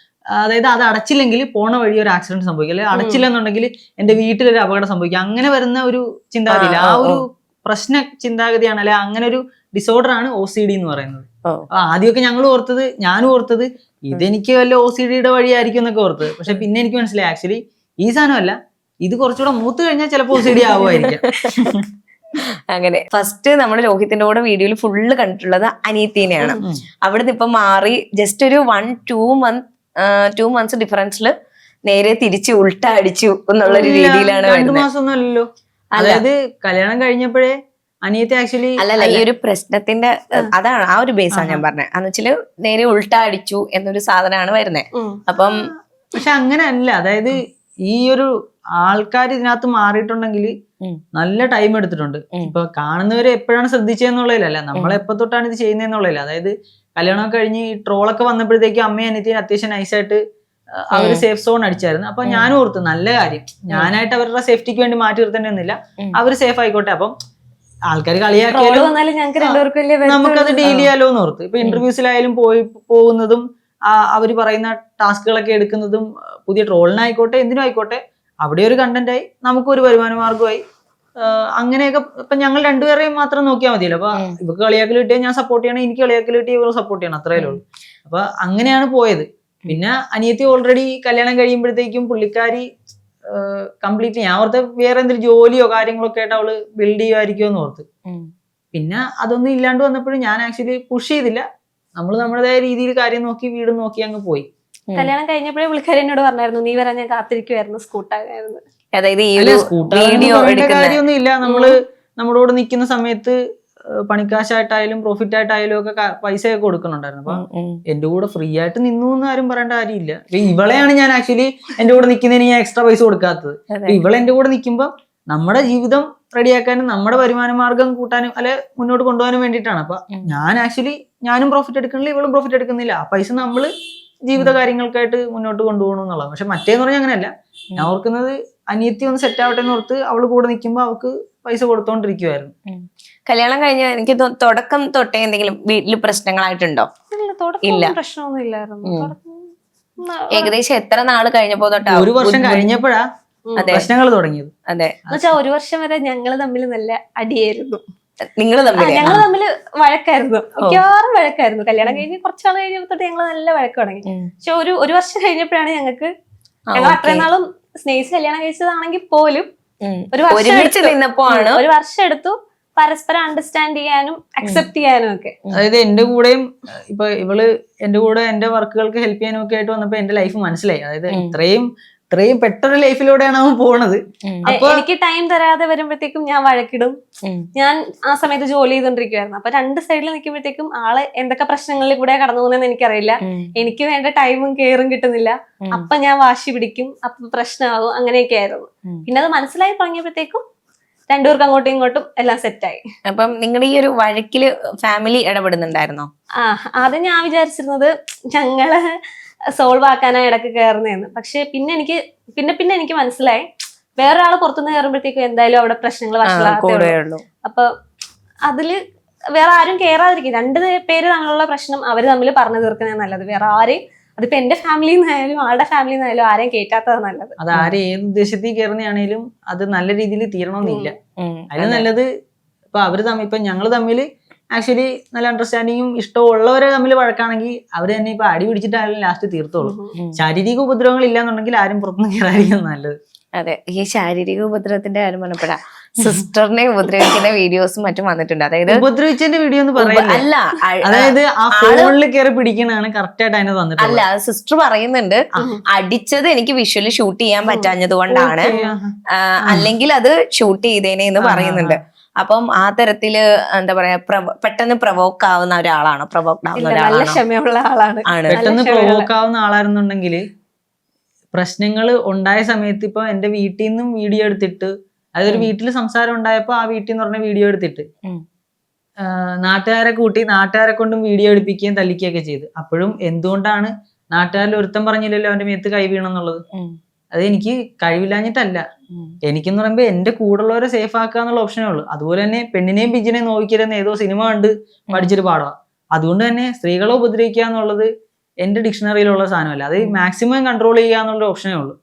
അതായത് അത് അടച്ചില്ലെങ്കിൽ പോണ വഴി ഒരു ആക്സിഡന്റ് സംഭവിക്കും, അല്ലെങ്കിൽ അടച്ചില്ല എന്നുണ്ടെങ്കിൽ എന്റെ വീട്ടിലൊരു അപകടം സംഭവിക്കും. അങ്ങനെ വരുന്ന ഒരു ചിന്താഗതി, ആ ഒരു പ്രശ്ന ചിന്താഗതിയാണ്, അല്ലെ അങ്ങനെ ഒരു ഡിസോർഡർ ആണ് OCD എന്ന് പറയുന്നത്. ആദ്യമൊക്കെ ഞാനും ഓർത്തത് ഇതെനിക്ക് വല്ല OCDയുടെ വഴിയായിരിക്കും എന്നൊക്കെ ഓർത്തത്. പക്ഷെ പിന്നെ എനിക്ക് മനസ്സിലായി ആക്ച്വലി ഈ സാധനമല്ല, ഇത് കുറച്ചുകൂടെ മൂത്ത് കഴിഞ്ഞാൽ ചിലപ്പോൾ OCD ആവുമായിരിക്കാം. അങ്ങനെ ഫസ്റ്റ് നമ്മൾ രോഹിത്തിന്റെ കൂടെ വീഡിയോയിൽ ഫുള്ള് കണ്ടിട്ടുള്ളത് അനീത്തിനെയാണ്. അവിടുന്ന് ഇപ്പൊ മാറി ജസ്റ്റ് ഒരു 1-2 months ഡിഫറൻസിൽ നേരെ തിരിച്ച് ഉൾട്ട അടിച്ചു എന്നുള്ളൊരു രീതിയിലാണ് 2 വരുന്നത്. മാസമൊന്നും അല്ലല്ലോ. അതായത് കല്യാണം കഴിഞ്ഞപ്പോഴേ അനിയത്തി ആക്ച്വലി അല്ലല്ല, ഈ ഒരു പ്രശ്നത്തിന്റെ അതാണ് ആ ഒരു ബേസാണ് ഞാൻ പറഞ്ഞത്. എന്ന് വെച്ചാല് നേരെ ഉൾട്ട അടിച്ചു എന്നൊരു സാധനമാണ് വരുന്നത്. അപ്പം പക്ഷെ അങ്ങനെ അല്ല. അതായത് ഈ ഒരു ആൾക്കാർ ഇതിനകത്ത് മാറിയിട്ടുണ്ടെങ്കിൽ നല്ല ടൈം എടുത്തിട്ടുണ്ട്. ഇപ്പൊ കാണുന്നവരെ എപ്പോഴാണ് ശ്രദ്ധിച്ചതെന്നുള്ളതിലല്ല, നമ്മളെപ്പോ തൊട്ടാണ് ഇത് ചെയ്യുന്നതെന്നുള്ളതില്ല. അതായത് കല്യാണമൊക്കെ കഴിഞ്ഞ് ഈ ട്രോളൊക്കെ വന്നപ്പോഴത്തേക്കും അമ്മയും അനിയത്തിയും അത്യാവശ്യം നൈസായിട്ട് അവര് സേഫ് സോൺ അടിച്ചായിരുന്നു. അപ്പൊ ഞാനും ഓർത്തു നല്ല കാര്യം, ഞാനായിട്ട് അവരുടെ സേഫ്റ്റിക്ക് വേണ്ടി മാറ്റി നിർത്തേണ്ടൊന്നുമില്ല, അവര് സേഫ് ആയിക്കോട്ടെ. അപ്പം ആൾക്കാർ കളിയാക്കിയാലും നമുക്കത് ഡീൽ ചെയ്യാലോ എന്ന് ഓർത്ത്. ഇപ്പൊ ഇന്റർവ്യൂസിലായാലും പോകുന്നതും അവര് പറയുന്ന ടാസ്കുകളൊക്കെ എടുക്കുന്നതും പുതിയ ട്രോളിനായിക്കോട്ടെ എന്തിനും ആയിക്കോട്ടെ അവിടെ ഒരു കണ്ടന്റ് ആയി, നമുക്കൊരു വരുമാന മാർഗമായി. അങ്ങനെയൊക്കെ ഇപ്പൊ ഞങ്ങൾ രണ്ടുപേരെയും മാത്രം നോക്കിയാൽ മതിയല്ലോ. അപ്പൊ ഇവർക്ക് കളിയാക്കൽ കിട്ടിയാൽ ഞാൻ സപ്പോർട്ട് ചെയ്യണം, എനിക്ക് കളിയാക്കൽ കിട്ടിയ ഇവർ സപ്പോർട്ട് ചെയ്യണം, അത്രയേ ഉള്ളൂ. അപ്പൊ അങ്ങനെയാണ് പോയത്. പിന്നെ അനിയത്തി ഓൾറെഡി കല്യാണം കഴിയുമ്പോഴത്തേക്കും പുള്ളിക്കാരി കംപ്ലീറ്റ്, ഞാൻ ഓർത്ത് വേറെ എന്തെങ്കിലും ജോലിയോ കാര്യങ്ങളൊക്കെ ആയിട്ട് അവള് ബിൽഡ് ചെയ്യുമായിരിക്കുമോ എന്ന് ഓർത്ത്. പിന്നെ അതൊന്നും ഇല്ലാണ്ട് വന്നപ്പോഴും ഞാൻ ആക്ച്വലി പുഷ് ചെയ്തില്ല. നമ്മൾ നമ്മുടേതായ രീതിയിൽ കാര്യം നോക്കി വീട് നോക്കി അങ്ങ് പോയി. കല്യാണം കഴിഞ്ഞപ്പോഴേ പുള്ളിക്കാരി എന്നോട് പറഞ്ഞായിരുന്നു, നീ വരാൻ ഞാൻ കാത്തിരിക്കുവായിരുന്നു, സ്കൂട്ടായിരുന്നു. അതായത് ഈ ഒരു വീഡിയോ കാര്യമൊന്നും ഇല്ല. നമ്മള് നമ്മുടെ കൂടെ നിൽക്കുന്ന സമയത്ത് പണിക്കാശായിട്ടായാലും പ്രോഫിറ്റ് ആയിട്ടായാലും ഒക്കെ പൈസയൊക്കെ കൊടുക്കുന്നുണ്ടായിരുന്നു. അപ്പൊ എന്റെ കൂടെ ഫ്രീ ആയിട്ട് നിന്നു എന്ന് ആരും പറയേണ്ട കാര്യമില്ല. ഇവളെയാണ് ഞാൻ ആക്ച്വലി എന്റെ കൂടെ നിൽക്കുന്നതിന് ഞാൻ എക്സ്ട്രാ പൈസ കൊടുക്കാത്തത്. ഇവളെ എന്റെ കൂടെ നിൽക്കുമ്പോ നമ്മുടെ ജീവിതം റെഡിയാക്കാനും നമ്മുടെ വരുമാന മാർഗം കൂട്ടാനും അല്ലെ മുന്നോട്ട് കൊണ്ടുപോകാനും വേണ്ടിയിട്ടാണ്. അപ്പൊ ഞാൻ ആക്ച്വലി ഞാനും പ്രോഫിറ്റ് എടുക്കുന്നില്ല, ഇവളും പ്രോഫിറ്റ് എടുക്കുന്നില്ല. ആ പൈസ നമ്മള് ജീവിത കാര്യങ്ങൾക്കായിട്ട് മുന്നോട്ട് കൊണ്ടുപോകണം എന്നുള്ളത്. പക്ഷെ മറ്റേന്ന് പറഞ്ഞാൽ അങ്ങനെയല്ല. ഞാൻ ഓർക്കുന്നത് അനിയത്തി ഒന്ന് സെറ്റ് ആവട്ടെ എന്ന് ഓർത്ത് അവള് കൂടെ നിൽക്കുമ്പോ അവൾക്ക് പൈസ കൊടുത്തോണ്ടിരിക്കുവായിരുന്നു. കല്യാണം കഴിഞ്ഞ എനിക്ക് തുടക്കം തൊട്ടേ എന്തെങ്കിലും വീട്ടില് പ്രശ്നങ്ങളായിട്ടുണ്ടോ? ഇല്ല, പ്രശ്നമൊന്നും ഇല്ലായിരുന്നു. ഏകദേശം എത്ര നാള് കഴിഞ്ഞപ്പോ തൊട്ടാ? 1 വർഷം കഴിഞ്ഞപ്പോഴാ പ്രശ്നങ്ങൾ തുടങ്ങിയത്. അതെ, എന്നുവെച്ചാൽ 1 വർഷം വരെ ഞങ്ങള് തമ്മിൽ നല്ല അടിയായിരുന്നു. ഞങ്ങള് തമ്മില് വഴക്കായിരുന്നു, മിക്കവാറും വഴക്കായിരുന്നു. കല്യാണം കഴിഞ്ഞ് കുറച്ചാൾ കഴിഞ്ഞപ്പോ തൊട്ട് ഞങ്ങള് നല്ല വഴക്ക് തുടങ്ങി. പക്ഷെ ഒരു വർഷം കഴിഞ്ഞപ്പോഴാണ് ഞങ്ങൾ അത്രയും നാളും സ്നേഹിച്ച് കല്യാണം കഴിച്ചതാണെങ്കിൽ പോലും ഒരു വർഷം എടുത്തു പരസ്പരം അണ്ടർസ്റ്റാൻഡ് ചെയ്യാനും അക്സെപ്റ്റ് ചെയ്യാനും ഒക്കെ. അതായത് എന്റെ കൂടെയും ഇപ്പൊ ഇവള് എന്റെ കൂടെ എന്റെ വർക്കുകൾക്ക് ഹെൽപ്പ് ചെയ്യാനും ഒക്കെ ആയിട്ട് വന്നപ്പോ എന്റെ ലൈഫ് മനസ്സിലായി. അതായത് ഇത്രയും പെട്ടെന്ന് ലൈഫിലൂടെയാണ് അവൻ പോണത്. അപ്പൊ എനിക്ക് ടൈം തരാതെ വരുമ്പോഴത്തേക്കും ഞാൻ വഴക്കിടും. ഞാൻ ആ സമയത്ത് ജോലി ചെയ്തോണ്ടിരിക്കുവായിരുന്നു. അപ്പൊ 2 സൈഡിൽ നിൽക്കുമ്പോഴത്തേക്കും ആള് എന്തൊക്കെ പ്രശ്നങ്ങളിൽ കൂടെ കടന്നു പോകുന്നതെന്ന് എനിക്കറിയില്ല. എനിക്ക് വേണ്ട ടൈമും കെയറും കിട്ടുന്നില്ല. അപ്പൊ ഞാൻ വാശി പിടിക്കും, അപ്പൊ പ്രശ്നമാകും. അങ്ങനെയൊക്കെ ആയിരുന്നു. പിന്നെ അത് മനസ്സിലായി തുടങ്ങിയപ്പോഴത്തേക്കും രണ്ടുപേർക്കും അങ്ങോട്ടും ഇങ്ങോട്ടും എല്ലാം സെറ്റായി. അപ്പം നിങ്ങളുടെ ഈ ഒരു വഴക്കില് ഫാമിലി ഇടപെടുന്നുണ്ടായിരുന്നോ? ആദ്യം ഞാൻ വിചാരിച്ചിരുന്നത് ഞങ്ങള് സോൾവ് ആക്കാനായി ഇടയ്ക്ക് കയറുന്നതെന്ന്. പക്ഷെ പിന്നെ എനിക്ക് മനസ്സിലായി വേറൊരാള് പുറത്തുനിന്ന് കയറുമ്പോഴത്തേക്കും എന്തായാലും അവിടെ പ്രശ്നങ്ങൾ വഷളാകുള്ളൂ. അപ്പൊ അതില് വേറെ ആരും കയറാതിരിക്കും. 2 പേര് തമ്മിലുള്ള പ്രശ്നം അവര് തമ്മിൽ പറഞ്ഞു തീർക്കുന്നതാണ് നല്ലത്. വേറെ ആരെയും, അതിപ്പോ എന്റെ ഫാമിലിയിൽ നിന്നായാലും ആളുടെ ഫാമിലിയിൽ നിന്നായാലും ആരെയും കേറ്റാത്തതാണ് നല്ലത്. അത് ആരും ഏത് ഉദ്ദേശത്തിൽ കയറുന്നതാണേലും അത് നല്ല രീതിയിൽ തീരണമെന്നില്ല. അതിന് നല്ലത് ഇപ്പൊ അവര് തമ്മിൽ, ഇപ്പൊ ഞങ്ങള് തമ്മിൽ ആക്ച്വലി നല്ല അണ്ടർസ്റ്റാൻഡിങ്ങും ഇഷ്ടമുള്ളവരെ തമ്മിൽ വഴക്കാണെങ്കിൽ അവര് തന്നെ ഇപ്പൊ അടി പിടിച്ചിട്ടായാലും ലാസ്റ്റ് തീർത്തോളൂ. ശാരീരിക ഉപദ്രവങ്ങൾ ഇല്ലാന്നുണ്ടെങ്കിൽ ആരും പുറത്തുനിന്ന് കയറാതിരിക്കും നല്ലത്. അതെ, ഈ ശാരീരിക ഉപദ്രവത്തിന്റെ കാര്യം പറഞ്ഞപ്പോഴാ സിസ്റ്ററിനെ ഉപദ്രവിക്കുന്ന വീഡിയോസും മറ്റും വന്നിട്ടുണ്ട്. അതായത് ഉപദ്രവിച്ചതിന്റെ വീഡിയോ എന്ന് പറയുന്നത് അല്ല, അതായത് ആ ഫോണിൽ കയറി പിടിക്കണതാണ് കറക്റ്റ് ആയിട്ട് അതിനകത്ത് വന്നിട്ട്. അല്ല, സിസ്റ്റർ പറയുന്നുണ്ട് അടിച്ചത് എനിക്ക് വിഷ്വലി ഷൂട്ട് ചെയ്യാൻ പറ്റാഞ്ഞത് കൊണ്ടാണ്, അല്ലെങ്കിൽ അത് ഷൂട്ട് ചെയ്തേനെ എന്ന് പറയുന്നുണ്ട്. അപ്പം ആ തരത്തില് എന്താ പറയാ, പെട്ടെന്ന് പ്രൊവോക്ക് ആവുന്ന ഒരാളാണോ? പ്രൊവോക്ഡ് ആവുന്ന ഒരാളാണ്. പെട്ടെന്ന് പ്രൊവോക്ക് ആവുന്ന ആളായിരുന്നുണ്ടെങ്കിൽ പ്രശ്നങ്ങൾ ഉണ്ടായ സമയത്ത് ഇപ്പൊ എന്റെ വീട്ടിൽ നിന്നും വീഡിയോ എടുത്തിട്ട്, അതൊരു വീട്ടിൽ സംസാരം ഉണ്ടായപ്പോ ആ വീട്ടിൽ നിന്ന് പറഞ്ഞ വീഡിയോ എടുത്തിട്ട് നാട്ടുകാരെ കൂട്ടി നാട്ടുകാരെ കൊണ്ടും വീഡിയോ എടുപ്പിക്കുകയും തല്ലിക്കുകയൊക്കെ ചെയ്ത്. അപ്പോഴും എന്തുകൊണ്ടാണ് നാട്ടുകാരിൽ ഒരുത്തം പറഞ്ഞില്ലല്ലോ അവന്റെ മേത്ത് കൈ വീണെന്നുള്ളത്? അത് എനിക്ക് കഴിവില്ലാഞ്ഞിട്ടല്ല. എനിക്കെന്ന് പറയുമ്പോ എന്റെ കൂടെയുള്ളവരെ സേഫ് ആക്കുക എന്നുള്ള ഓപ്ഷനേ ഉള്ളൂ. അതുപോലെ തന്നെ പെണ്ണിനെയും പിജിനെയും നോക്കിയിരുന്ന ഏതോ സിനിമ കണ്ട് പഠിച്ചൊരു പാഠമാണ്. അതുകൊണ്ട് തന്നെ സ്ത്രീകളെ ഉപദ്രവിക്കുക എന്നുള്ളത് എന്റെ ഡിക്ഷണറിയിലുള്ള സാധനമല്ല. അത് മാക്സിമം കൺട്രോൾ ചെയ്യുക എന്നുള്ള ഓപ്ഷനേ ഉള്ളൂ.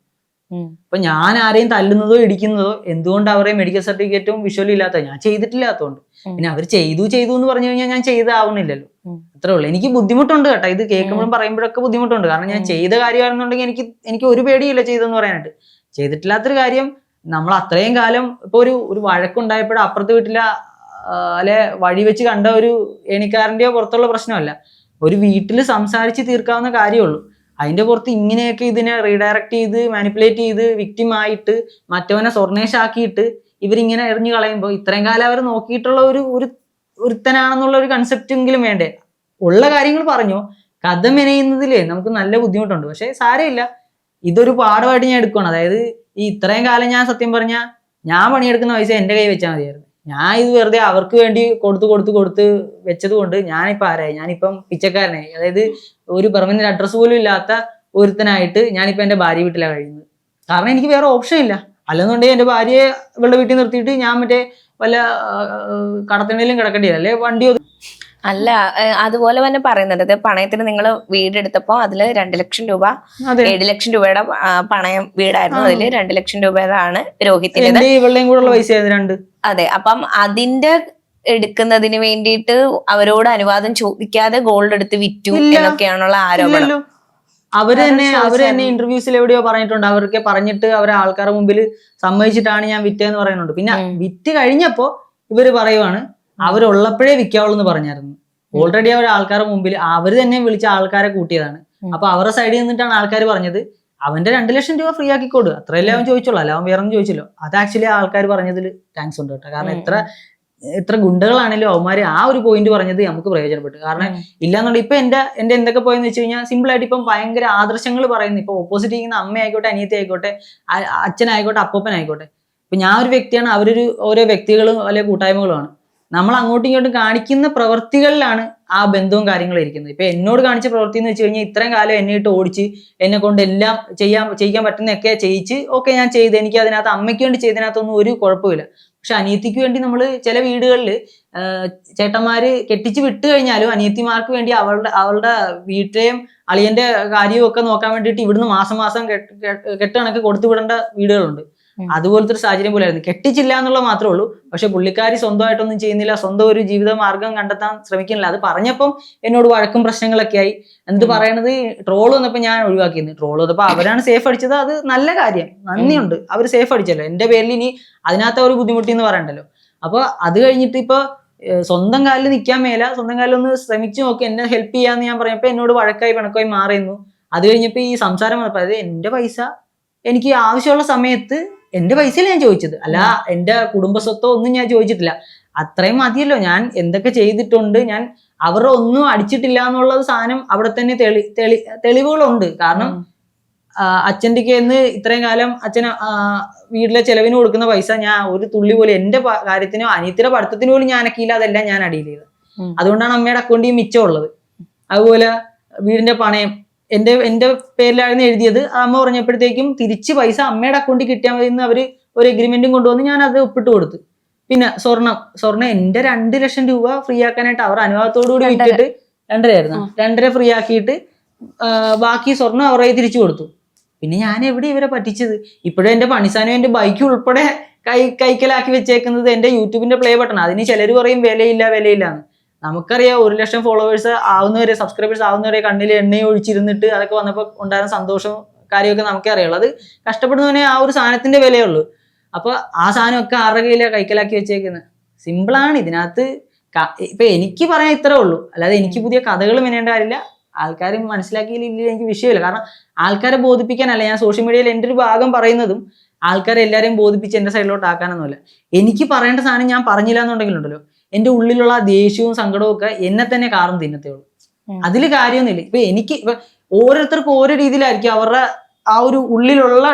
അപ്പൊ ഞാൻ ആരെയും തല്ലുന്നതോ ഇടിക്കുന്നതോ എന്തുകൊണ്ട് അവരെ മെഡിക്കൽ സർട്ടിഫിക്കറ്റും വിഷ്വലും ഇല്ലാത്ത ഞാൻ ചെയ്തിട്ടില്ലാത്തതുകൊണ്ട്. പിന്നെ അവർ ചെയ്തു എന്ന് പറഞ്ഞു കഴിഞ്ഞാൽ ഞാൻ ചെയ്താവുന്നില്ലല്ലോ, അത്രേ ഉള്ളൂ. എനിക്ക് ബുദ്ധിമുട്ടുണ്ട് കേട്ടോ, ഇത് കേൾക്കുമ്പോഴും പറയുമ്പോഴൊക്കെ ബുദ്ധിമുട്ടുണ്ട്. കാരണം ഞാൻ ചെയ്ത കാര്യമാണെന്നുണ്ടെങ്കിൽ എനിക്ക് ഒരു പേടിയില്ല ചെയ്തെന്ന് പറയാനായിട്ട്. ചെയ്തിട്ടില്ലാത്തൊരു കാര്യം നമ്മൾ അത്രയും കാലം ഇപ്പൊ ഒരു വഴക്കുണ്ടായപ്പോഴും അപ്പുറത്ത് വീട്ടില അല്ലെ വഴി വെച്ച് കണ്ട ഒരു ഏണിക്കാരന്റെയോ പുറത്തുള്ള പ്രശ്നമല്ല, ഒരു വീട്ടിൽ സംസാരിച്ച് തീർക്കാവുന്ന കാര്യമുള്ളൂ. അതിന്റെ പുറത്ത് ഇങ്ങനെയൊക്കെ ഇതിനെ റീഡയറക്ട് ചെയ്ത് മാനിപ്പുലേറ്റ് ചെയ്ത് വിക്ടിം ആയിട്ട് മറ്റവനെ സ്വർണേഷാക്കിയിട്ട് ഇവരിങ്ങനെ എറിഞ്ഞു കളയുമ്പോൾ ഇത്രയും കാലം അവർ നോക്കിയിട്ടുള്ള ഒരുത്തനാണെന്നുള്ള ഒരു കൺസെപ്റ്റ് എങ്കിലും വേണ്ടേ. ഉള്ള കാര്യങ്ങൾ പറഞ്ഞു, കഥ മെനയുന്നതിലേ നമുക്ക് നല്ല ബുദ്ധിമുട്ടുണ്ട്. പക്ഷെ സാരമില്ല, ഇതൊരു പാഠമായിട്ട് ഞാൻ എടുക്കുകയാണ്. അതായത് ഈ ഇത്രയും കാലം ഞാൻ സത്യം പറഞ്ഞാൽ ഞാൻ പണിയെടുക്കുന്ന പൈസ എൻ്റെ കൈ വെച്ചാൽ മതിയായിരുന്നു. ഞാൻ ഇത് വെറുതെ അവർക്ക് വേണ്ടി കൊടുത്ത് വെച്ചത് കൊണ്ട് ഞാനിപ്പോൾ ആരായി? ഞാനിപ്പം പിച്ചക്കാരനായി. അതായത് ഒരു പെർമനന്റ് അഡ്രസ്സ് പോലും ഇല്ലാത്ത ഒരുത്തനായിട്ട് ഞാനിപ്പോൾ എൻ്റെ ഭാര്യ വീട്ടിലാണ് കഴിയുന്നത്. കാരണം എനിക്ക് വേറെ ഓപ്ഷൻ ഇല്ല. അല്ലെന്നുണ്ടെങ്കിൽ എൻ്റെ ഭാര്യയെ ഇവളുടെ വീട്ടിൽ നിർത്തിയിട്ട് ഞാൻ മറ്റേ വല്ല കടത്തിണയിലും കിടക്കേണ്ടി വരും, അല്ലെ വണ്ടി അല്ല. അതുപോലെ തന്നെ പറയുന്നുണ്ട്, പണയത്തിന് നിങ്ങൾ വീടെടുത്തപ്പോ അതില് 2 ലക്ഷം രൂപ, 7 ലക്ഷം രൂപയുടെ പണയം വീടായിരുന്നു. അതില് 2 ലക്ഷം രൂപയാണ് രോഹിത്തിന്റെ, ഇവളുടെയും കൂടെ ഉള്ള പൈസ 2. അതെ. അപ്പം അതിന്റെ എടുക്കുന്നതിന് വേണ്ടിയിട്ട് അവരോട് അനുവാദം ചോദിക്കാതെ ഗോൾഡ് എടുത്ത് വിറ്റു എന്നൊക്കെയാണുള്ള ആരോപണം. അവര് തന്നെ ഇന്റർവ്യൂസിൽ എവിടെയോ പറഞ്ഞിട്ടുണ്ട്. അവർക്ക് പറഞ്ഞിട്ട് അവരെ ആൾക്കാരുടെ മുമ്പിൽ സമ്മതിച്ചിട്ടാണ് ഞാൻ വിറ്റേന്ന് പറയുന്നുണ്ട്. പിന്നെ വിറ്റ് കഴിഞ്ഞപ്പോ ഇവര് പറയുവാണ് അവരുള്ളപ്പോഴേ വിൽക്കാവുള്ളൂ എന്ന് പറഞ്ഞായിരുന്നു. ഓൾറെഡി അവർ ആൾക്കാരുടെ മുമ്പിൽ അവര് തന്നെ വിളിച്ച ആൾക്കാരെ കൂട്ടിയതാണ്. അപ്പൊ അവരുടെ സൈഡിൽ നിന്നിട്ടാണ് ആൾക്കാർ പറഞ്ഞത് അവന്റെ 2 ലക്ഷം രൂപ ഫ്രീ ആക്കിക്കോട്, അത്രയല്ലേ അവൻ ചോദിച്ചോളൂ, അല്ല അവൻ വേറെ ഒന്നും ചോദിച്ചല്ലോ. അത് ആക്ച്വലി ആൾക്കാർ പറഞ്ഞതിൽ താങ്ക്സ് ഉണ്ട് കേട്ടോ. കാരണം എത്ര ഗുണ്ടകളാണെങ്കിലും അവന്മാര് ആ ഒരു പോയിന്റ് പറഞ്ഞത് നമുക്ക് പ്രയോജനപ്പെട്ടു. കാരണം ഇല്ലാന്നുണ്ടെങ്കിൽ ഇപ്പൊ എന്റെ എന്തൊക്കെ പോയെന്ന് വെച്ച് കഴിഞ്ഞാൽ സിമ്പിൾ ആയിട്ട് ഇപ്പം ഭയങ്കര ആദർശങ്ങൾ പറയുന്നു. ഇപ്പൊ ഓപ്പോസിറ്റ് ഇരിക്കുന്ന അമ്മ ആയിക്കോട്ടെ, അനിയത്തി ആയിക്കോട്ടെ, അച്ഛനായിക്കോട്ടെ, അപ്പൂപ്പനായിക്കോട്ടെ. ഇപ്പൊ ഞാൻ ഒരു വ്യക്തിയാണ്, ഓരോ വ്യക്തികളും അല്ലെങ്കിൽ കൂട്ടായ്മകളുമാണ്. നമ്മൾ അങ്ങോട്ടും ഇങ്ങോട്ടും കാണിക്കുന്ന പ്രവൃത്തികളിലാണ് ആ ബന്ധവും കാര്യങ്ങളും ഇരിക്കുന്നത്. ഇപ്പൊ എന്നോട് കാണിച്ച പ്രവൃത്തി എന്ന് വെച്ച് കഴിഞ്ഞാൽ ഇത്രയും കാലം എന്നെ ഇട്ട് ഓടിച്ച് എന്നെ കൊണ്ട് എല്ലാം ചെയ്യിക്കാൻ പറ്റുന്നതൊക്കെ ചെയ്യിച്ച് ഓക്കെ ഞാൻ ചെയ്ത്, എനിക്ക് അതിനകത്ത് അമ്മയ്ക്ക് വേണ്ടി ചെയ്തതിനകത്തൊന്നും ഒരു കുഴപ്പമില്ല. പക്ഷെ അനിയത്തിക്ക് വേണ്ടി നമ്മൾ ചില വീടുകളിൽ ചേട്ടന്മാര് കെട്ടിച്ച് വിട്ട് കഴിഞ്ഞാലും അനിയത്തിമാർക്ക് വേണ്ടി അവളുടെ വീട്ടിലെയും അളിയന്റെ കാര്യവും ഒക്കെ നോക്കാൻ വേണ്ടിയിട്ട് ഇവിടുന്ന് മാസം കെട്ടുകണക്ക് കൊടുത്തു വിടേണ്ട വീടുകളുണ്ട്. അതുപോലത്തെ ഒരു സാഹചര്യം പോലെയായിരുന്നു. കെട്ടിച്ചില്ല എന്നുള്ള മാത്രമേ ഉള്ളൂ. പക്ഷെ പുള്ളിക്കാരി സ്വന്തമായിട്ടൊന്നും ചെയ്യുന്നില്ല, സ്വന്തം ഒരു ജീവിത മാർഗം കണ്ടെത്താൻ ശ്രമിക്കുന്നില്ല. അത് പറഞ്ഞപ്പം എന്നോട് വഴക്കും പ്രശ്നങ്ങളൊക്കെ ആയി. എന്ത് പറയണത്, ട്രോൾ വന്നപ്പോൾ ഞാൻ ഒഴിവാക്കിയിരുന്നു. ട്രോൾ വന്നപ്പോൾ അവരാണ് സേഫ് അടിച്ചത്, അത് നല്ല കാര്യം, നന്ദിയുണ്ട്, അവർ സേഫ് അടിച്ചല്ലോ. എന്റെ പേരിൽ ഇനി അതിനകത്ത് ഒരു ബുദ്ധിമുട്ടി എന്ന് പറയണ്ടല്ലോ. അപ്പൊ അത് കഴിഞ്ഞിട്ട് ഇപ്പൊ സ്വന്തം കാലിൽ നിൽക്കാൻ മേല, സ്വന്തം കാലിൽ ഒന്ന് ശ്രമിച്ചു നോക്കി, എന്നെ ഹെൽപ്പ് ചെയ്യാന്ന് ഞാൻ പറഞ്ഞപ്പോ എന്നോട് വഴക്കായി പിണക്കായി മാറിയിരുന്നു. അത് കഴിഞ്ഞപ്പോ ഈ സംസാരം വന്നപ്പോ അതായത് എന്റെ പൈസ എനിക്ക് ആവശ്യമുള്ള സമയത്ത് എന്റെ പൈസയിൽ ഞാൻ ചോദിച്ചത്, അല്ല എന്റെ കുടുംബസ്വത്തോ ഒന്നും ഞാൻ ചോദിച്ചിട്ടില്ല. അത്രയും മതിയല്ലോ. ഞാൻ എന്തൊക്കെ ചെയ്തിട്ടുണ്ട്, ഞാൻ അവരുടെ ഒന്നും അടിച്ചിട്ടില്ല എന്നുള്ള സാധനം അവിടെ തന്നെ തെളിവുകളുണ്ട്. കാരണം അച്ഛൻ്റെ കയ്യിന്ന് ഇത്രയും കാലം അച്ഛന് വീട്ടിലെ ചെലവിന് കൊടുക്കുന്ന പൈസ ഞാൻ ഒരു തുള്ളി പോലും എന്റെ കാര്യത്തിനോ അനിയത്തിയുടെ പഠിത്തത്തിനോ പോലും ഞാൻ അനക്കിയില്ല, അതെല്ലാം ഞാൻ അടിയിൽ ചെയ്തത്. അതുകൊണ്ടാണ് അമ്മയുടെ അക്കൗണ്ടിൽ മിച്ചമുള്ളത്. അതുപോലെ വീടിന്റെ പണയം എന്റെ പേരിലായിരുന്നു എഴുതിയത്. അമ്മ പറഞ്ഞപ്പോഴത്തേക്കും തിരിച്ച് പൈസ അമ്മയുടെ അക്കൗണ്ടിൽ കിട്ടിയാൽ മതി എന്ന് അവര് ഒരു എഗ്രിമെന്റും കൊണ്ടുവന്ന് ഞാൻ അത് ഒപ്പിട്ട് കൊടുത്തു. പിന്നെ സ്വർണം എന്റെ 2 ലക്ഷം രൂപ ഫ്രീ ആക്കാനായിട്ട് അവർ അനുവാദത്തോടുകൂടി വിറ്റിട്ട് 2.5 ആയിരുന്നു, 2.5 ഫ്രീ ആക്കിയിട്ട് ബാക്കി സ്വർണം അവരെ തിരിച്ചു കൊടുത്തു. പിന്നെ ഞാൻ എവിടെ ഇവരെ പറ്റിച്ചത്? ഇപ്പോഴും എന്റെ പണിസാനും എന്റെ ബൈക്ക് ഉൾപ്പെടെ കൈക്കലാക്കി വെച്ചേക്കുന്നത് എന്റെ യൂട്യൂബിന്റെ പ്ലേ ബട്ടൺ. അതിന് ചിലർ പറയും വിലയില്ലാന്ന്. നമുക്കറിയാം 1 ലക്ഷം ഫോളോവേഴ്സ് ആവുന്നവരെ, സബ്സ്ക്രൈബേഴ്സ് ആവുന്നവരെ കണ്ണിൽ എണ്ണയും ഒഴിച്ചിരുന്നിട്ട് അതൊക്കെ വന്നപ്പോൾ ഉണ്ടായിരുന്ന സന്തോഷവും കാര്യമൊക്കെ നമുക്കേ അറിയുള്ളൂ. അത് കഷ്ടപ്പെടുന്നവനെ ആ ഒരു സാധനത്തിന്റെ വിലയുള്ളൂ. അപ്പൊ ആ സാധനമൊക്കെ ആരുടെ കയ്യിലാണ് കൈക്കലാക്കി വെച്ചേക്കുന്നത്? സിമ്പിളാണ്. ഇതിനകത്ത് ഇപ്പൊ എനിക്ക് പറയാൻ ഇത്രേ ഉള്ളൂ, അല്ലാതെ എനിക്ക് പുതിയ കഥകൾ മെനേണ്ട കാര്യമില്ല. ആൾക്കാർ മനസ്സിലാക്കിയില്ലെങ്കിൽ എനിക്ക് വിഷയമില്ല. കാരണം ആൾക്കാരെ ബോധിപ്പിക്കാനല്ല ഞാൻ സോഷ്യൽ മീഡിയയിൽ എൻ്റെ ഒരു ഭാഗം പറയുന്നതും ആൾക്കാരെ എല്ലാവരെയും ബോധിപ്പിച്ച് എൻ്റെ സൈഡിലോട്ട് ആക്കാനൊന്നുമില്ല. എനിക്ക് പറയേണ്ട സാധനം ഞാൻ പറഞ്ഞില്ല എന്നുണ്ടെങ്കിലുണ്ടല്ലോ, എൻ്റെ ഉള്ളിലുള്ള ദേഷ്യവും സങ്കടവും ഒക്കെ എന്നെ തന്നെ കാറും തിന്നത്തേ ഉള്ളൂ. അതിൽ കാര്യമൊന്നുമില്ല. ഇപ്പൊ ഓരോരുത്തർക്കും ഓരോ രീതിയിലായിരിക്കും അവരുടെ ആ ഒരു ഉള്ളിലുള്ള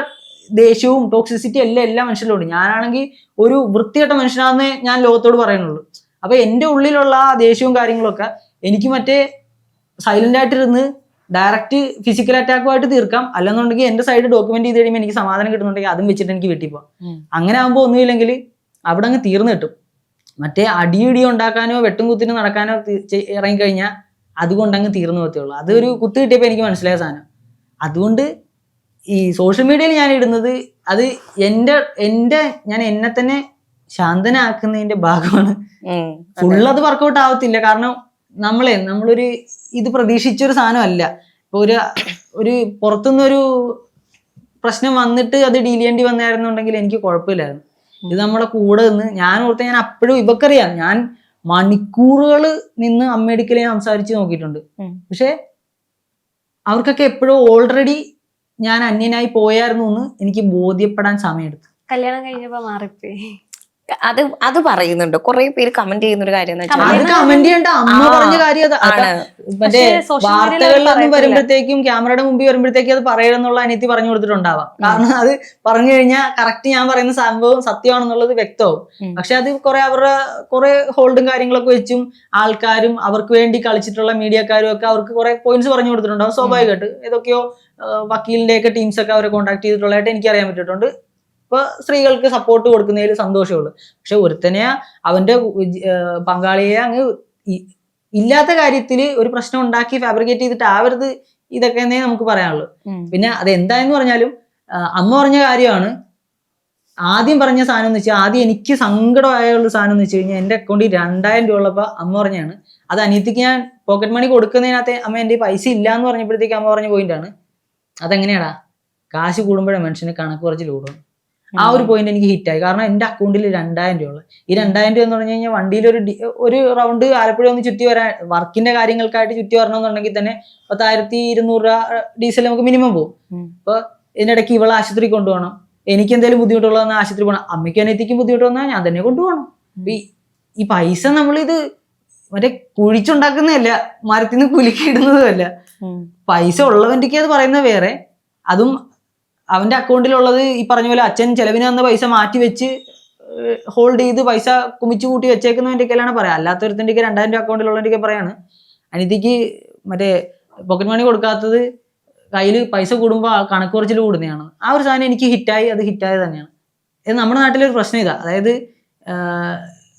ദേഷ്യവും ടോക്സിസിറ്റി എല്ലാം എല്ലാ മനുഷ്യരിലും ഉണ്ട്. ഞാനാണെങ്കിൽ ഒരു വൃത്തികെട്ട മനുഷ്യനാണെന്നേ ഞാൻ ലോകത്തോട് പറയുന്നുള്ളൂ. അപ്പൊ എൻ്റെ ഉള്ളിലുള്ള ആ ദേഷ്യവും കാര്യങ്ങളൊക്കെ എനിക്ക് മറ്റേ സൈലന്റ് ആയിട്ടിരുന്ന് ഡയറക്റ്റ് ഫിസിക്കൽ അറ്റാക്കുമായിട്ട് തീർക്കാം. അല്ലെന്നുണ്ടെങ്കിൽ എന്റെ സൈഡ് ഡോക്യുമെന്റ് ചെയ്ത് കഴിയുമ്പോൾ എനിക്ക് സമാധാനം കിട്ടുന്നുണ്ടെങ്കിൽ അതും വെച്ചിട്ട് എനിക്ക് വീട്ടിൽ പോവാം. അങ്ങനെ ആകുമ്പോൾ ഒന്നുമില്ലെങ്കിൽ അവിടെ അങ്ങ് തീർന്നു കിട്ടും. മറ്റേ അടിയിടി ഉണ്ടാക്കാനോ വെട്ടും കുത്തിനോ നടക്കാനോ ഇറങ്ങിക്കഴിഞ്ഞാൽ അതുകൊണ്ട് അങ്ങ് തീർന്നു പോകത്തുള്ളൂ. അതൊരു കുത്ത് കിട്ടിയപ്പോൾ എനിക്ക് മനസ്സിലായ സാധനം. അതുകൊണ്ട് ഈ സോഷ്യൽ മീഡിയയിൽ ഞാൻ ഇടുന്നത് അത് ഞാൻ എന്നെ തന്നെ ശാന്തനാക്കുന്നതിന്റെ ഭാഗമാണ്. ഫുള്ളത് വർക്കൗട്ട് ആവത്തില്ല. കാരണം നമ്മളൊരു ഇത് പ്രതീക്ഷിച്ചൊരു സാധനമല്ല. ഇപ്പൊ ഒരു പുറത്തുനിന്നൊരു പ്രശ്നം വന്നിട്ട് അത് ഡീൽ ചെയ്യേണ്ടി വന്നായിരുന്നുണ്ടെങ്കിൽ എനിക്ക് കുഴപ്പമില്ലായിരുന്നു. ഇത് നമ്മളെ കൂടെ നിന്ന് ഞാൻ അപ്പോഴും ഇവക്കറിയാം ഞാൻ മണിക്കൂറുകൾ നിന്ന് അമ്മയെടുക്കലേ സംസാരിച്ച് നോക്കിയിട്ടുണ്ട്. പക്ഷെ അവർക്കൊക്കെ എപ്പോഴും ഓൾറെഡി ഞാൻ അന്യനായി പോയായിരുന്നു എന്ന് എനിക്ക് ബോധ്യപ്പെടാൻ സമയമെടുത്തു. കല്യാണം കഴിഞ്ഞപ്പോ മാറിപ്പോയി. അത് പറയുന്നുണ്ട് കുറെ പേര് കമന്റ് ചെയ്യുന്ന ഒരു കാര്യം എന്ന് വെച്ചാൽ അത് കമന്റ് ചെയ്യണ്ട, അമ്മ പറഞ്ഞ കാര്യം അത്. ആണ്. മറ്റേ പക്ഷേ social media യിൽ വാർത്തകളിലൊന്നും പറയത്തില്ല. വരുമ്പോഴത്തേക്കും ക്യാമറയുടെ മുമ്പിൽ വരുമ്പോഴത്തേക്കും അത് പറയണമെന്നുള്ള അനിയത്തി പറഞ്ഞു കൊടുത്തിട്ടുണ്ടാവാം. കാരണം അത് പറഞ്ഞു കഴിഞ്ഞാൽ കറക്റ്റ് ഞാൻ പറയുന്ന സംഭവം സത്യമാണെന്നുള്ളത് വ്യക്തമാവും. പക്ഷെ അത് കുറെ ഹോൾഡും കാര്യങ്ങളൊക്കെ വെച്ചും ആൾക്കാരും അവർക്ക് വേണ്ടി കളിച്ചിട്ടുള്ള മീഡിയക്കാരും ഒക്കെ അവർക്ക് കുറെ പോയിന്റ്സ് പറഞ്ഞു കൊടുത്തിട്ടുണ്ടാവും. സ്വാഭാവികമായിട്ട് ഏതൊക്കെയോ വക്കീലിന്റെ ഒക്കെ ടീംസ് ഒക്കെ അവരെ കോൺടാക്ട് ചെയ്തിട്ടുള്ളതായിട്ട് എനിക്ക് അറിയാൻ പറ്റിയിട്ടുണ്ട്. ഇപ്പൊ സ്ത്രീകൾക്ക് സപ്പോർട്ട് കൊടുക്കുന്നതിൽ സന്തോഷമുള്ളൂ. പക്ഷെ ഒരുത്തനെ അവന്റെ പങ്കാളിയെ അങ്ങ് ഇല്ലാത്ത കാര്യത്തിൽ ഒരു പ്രശ്നം ഉണ്ടാക്കി ഫാബ്രിക്കേറ്റ് ചെയ്തിട്ട് ആവരുത് ഇതൊക്കെ എന്നേ നമുക്ക് പറയാനുള്ളൂ. പിന്നെ അതെന്തായെന്ന് പറഞ്ഞാലും അമ്മ പറഞ്ഞ കാര്യമാണ് ആദ്യം പറഞ്ഞ സാധനം എന്ന് വെച്ചാൽ, ആദ്യം എനിക്ക് സങ്കടമായുള്ള സാധനം എന്ന് വെച്ച് കഴിഞ്ഞാൽ എന്റെ അക്കൗണ്ടിൽ 2000 രൂപ ഉള്ളപ്പോൾ അമ്മ പറഞ്ഞാണ് അത് അനിയത്തിക്ക് ഞാൻ പോക്കറ്റ് മണി കൊടുക്കുന്നതിനകത്ത് അമ്മ എൻ്റെ പൈസ ഇല്ല എന്ന് പറഞ്ഞപ്പോഴത്തേക്ക് അമ്മ പറഞ്ഞ പോയിന്റാണ് അതെങ്ങനെയാടാ കാശ് കൂടുമ്പോഴേ മനുഷ്യന് കണക്ക് കുറച്ച് കൂടും. ആ ഒരു പോയിന്റ് എനിക്ക് ഹിറ്റായി. കാരണം എൻ്റെ അക്കൗണ്ടിൽ 2000 രൂപ ഉള്ളു. ഈ 2000 രൂപ എന്ന് പറഞ്ഞു കഴിഞ്ഞാൽ വണ്ടിയിൽ ഒരു റൗണ്ട് ആലപ്പുഴ ഒന്ന് ചുറ്റി വരാൻ വർക്കിന്റെ കാര്യങ്ങൾക്കായിട്ട് ചുറ്റി വരണമെന്നുണ്ടെങ്കിൽ തന്നെ 10,200 രൂപ ഡീസൽ നമുക്ക് മിനിമം പോകും. അപ്പൊ ഇതിനിടയ്ക്ക് ഇവളെ ആശുപത്രി കൊണ്ടുപോകണം, എനിക്ക് എന്തെങ്കിലും ബുദ്ധിമുട്ടുള്ളതെന്ന് ആശുപത്രി പോകണം, അമ്മയ്ക്ക് അനിയത്തിക്കും ബുദ്ധിമുട്ട് വന്നാൽ ഞാൻ തന്നെ കൊണ്ടുപോകണം. ഈ പൈസ നമ്മളിത് മറ്റേ കുഴിച്ചുണ്ടാക്കുന്നതല്ല, മരത്തിൽ നിന്ന് കുലുക്കിയിടുന്നതുമല്ല. പൈസ ഉള്ളവൻ്റെ അത് പറയുന്നത് വേറെ. അതും അവന്റെ അക്കൗണ്ടിലുള്ളത് ഈ പറഞ്ഞ പോലെ അച്ഛൻ ചെലവിന് തന്ന പൈസ മാറ്റി വെച്ച് ഹോൾഡ് ചെയ്ത് പൈസ കുമിച്ചു കൂട്ടി വെച്ചേക്കുന്നതിൻ്റെയൊക്കെയാണ് പറയാം. അല്ലാത്തവരത്തിൻ്റെ 2000 രൂപ അക്കൗണ്ടിലുള്ളതിൻ്റെയൊക്കെ പറയാണ് അനിയത്തിക്ക് മറ്റേ പോക്കറ്റ് മണി കൊടുക്കാത്തത് കയ്യിൽ പൈസ കൂടുമ്പോൾ കണക്ക് കുറച്ചിൽ കൂടുന്നതാണ്. ആ ഒരു സാധനം എനിക്ക് ഹിറ്റായി. അത് ഹിറ്റായത് തന്നെയാണ്. ഇത് നമ്മുടെ നാട്ടിലൊരു പ്രശ്നം ഇതാ. അതായത്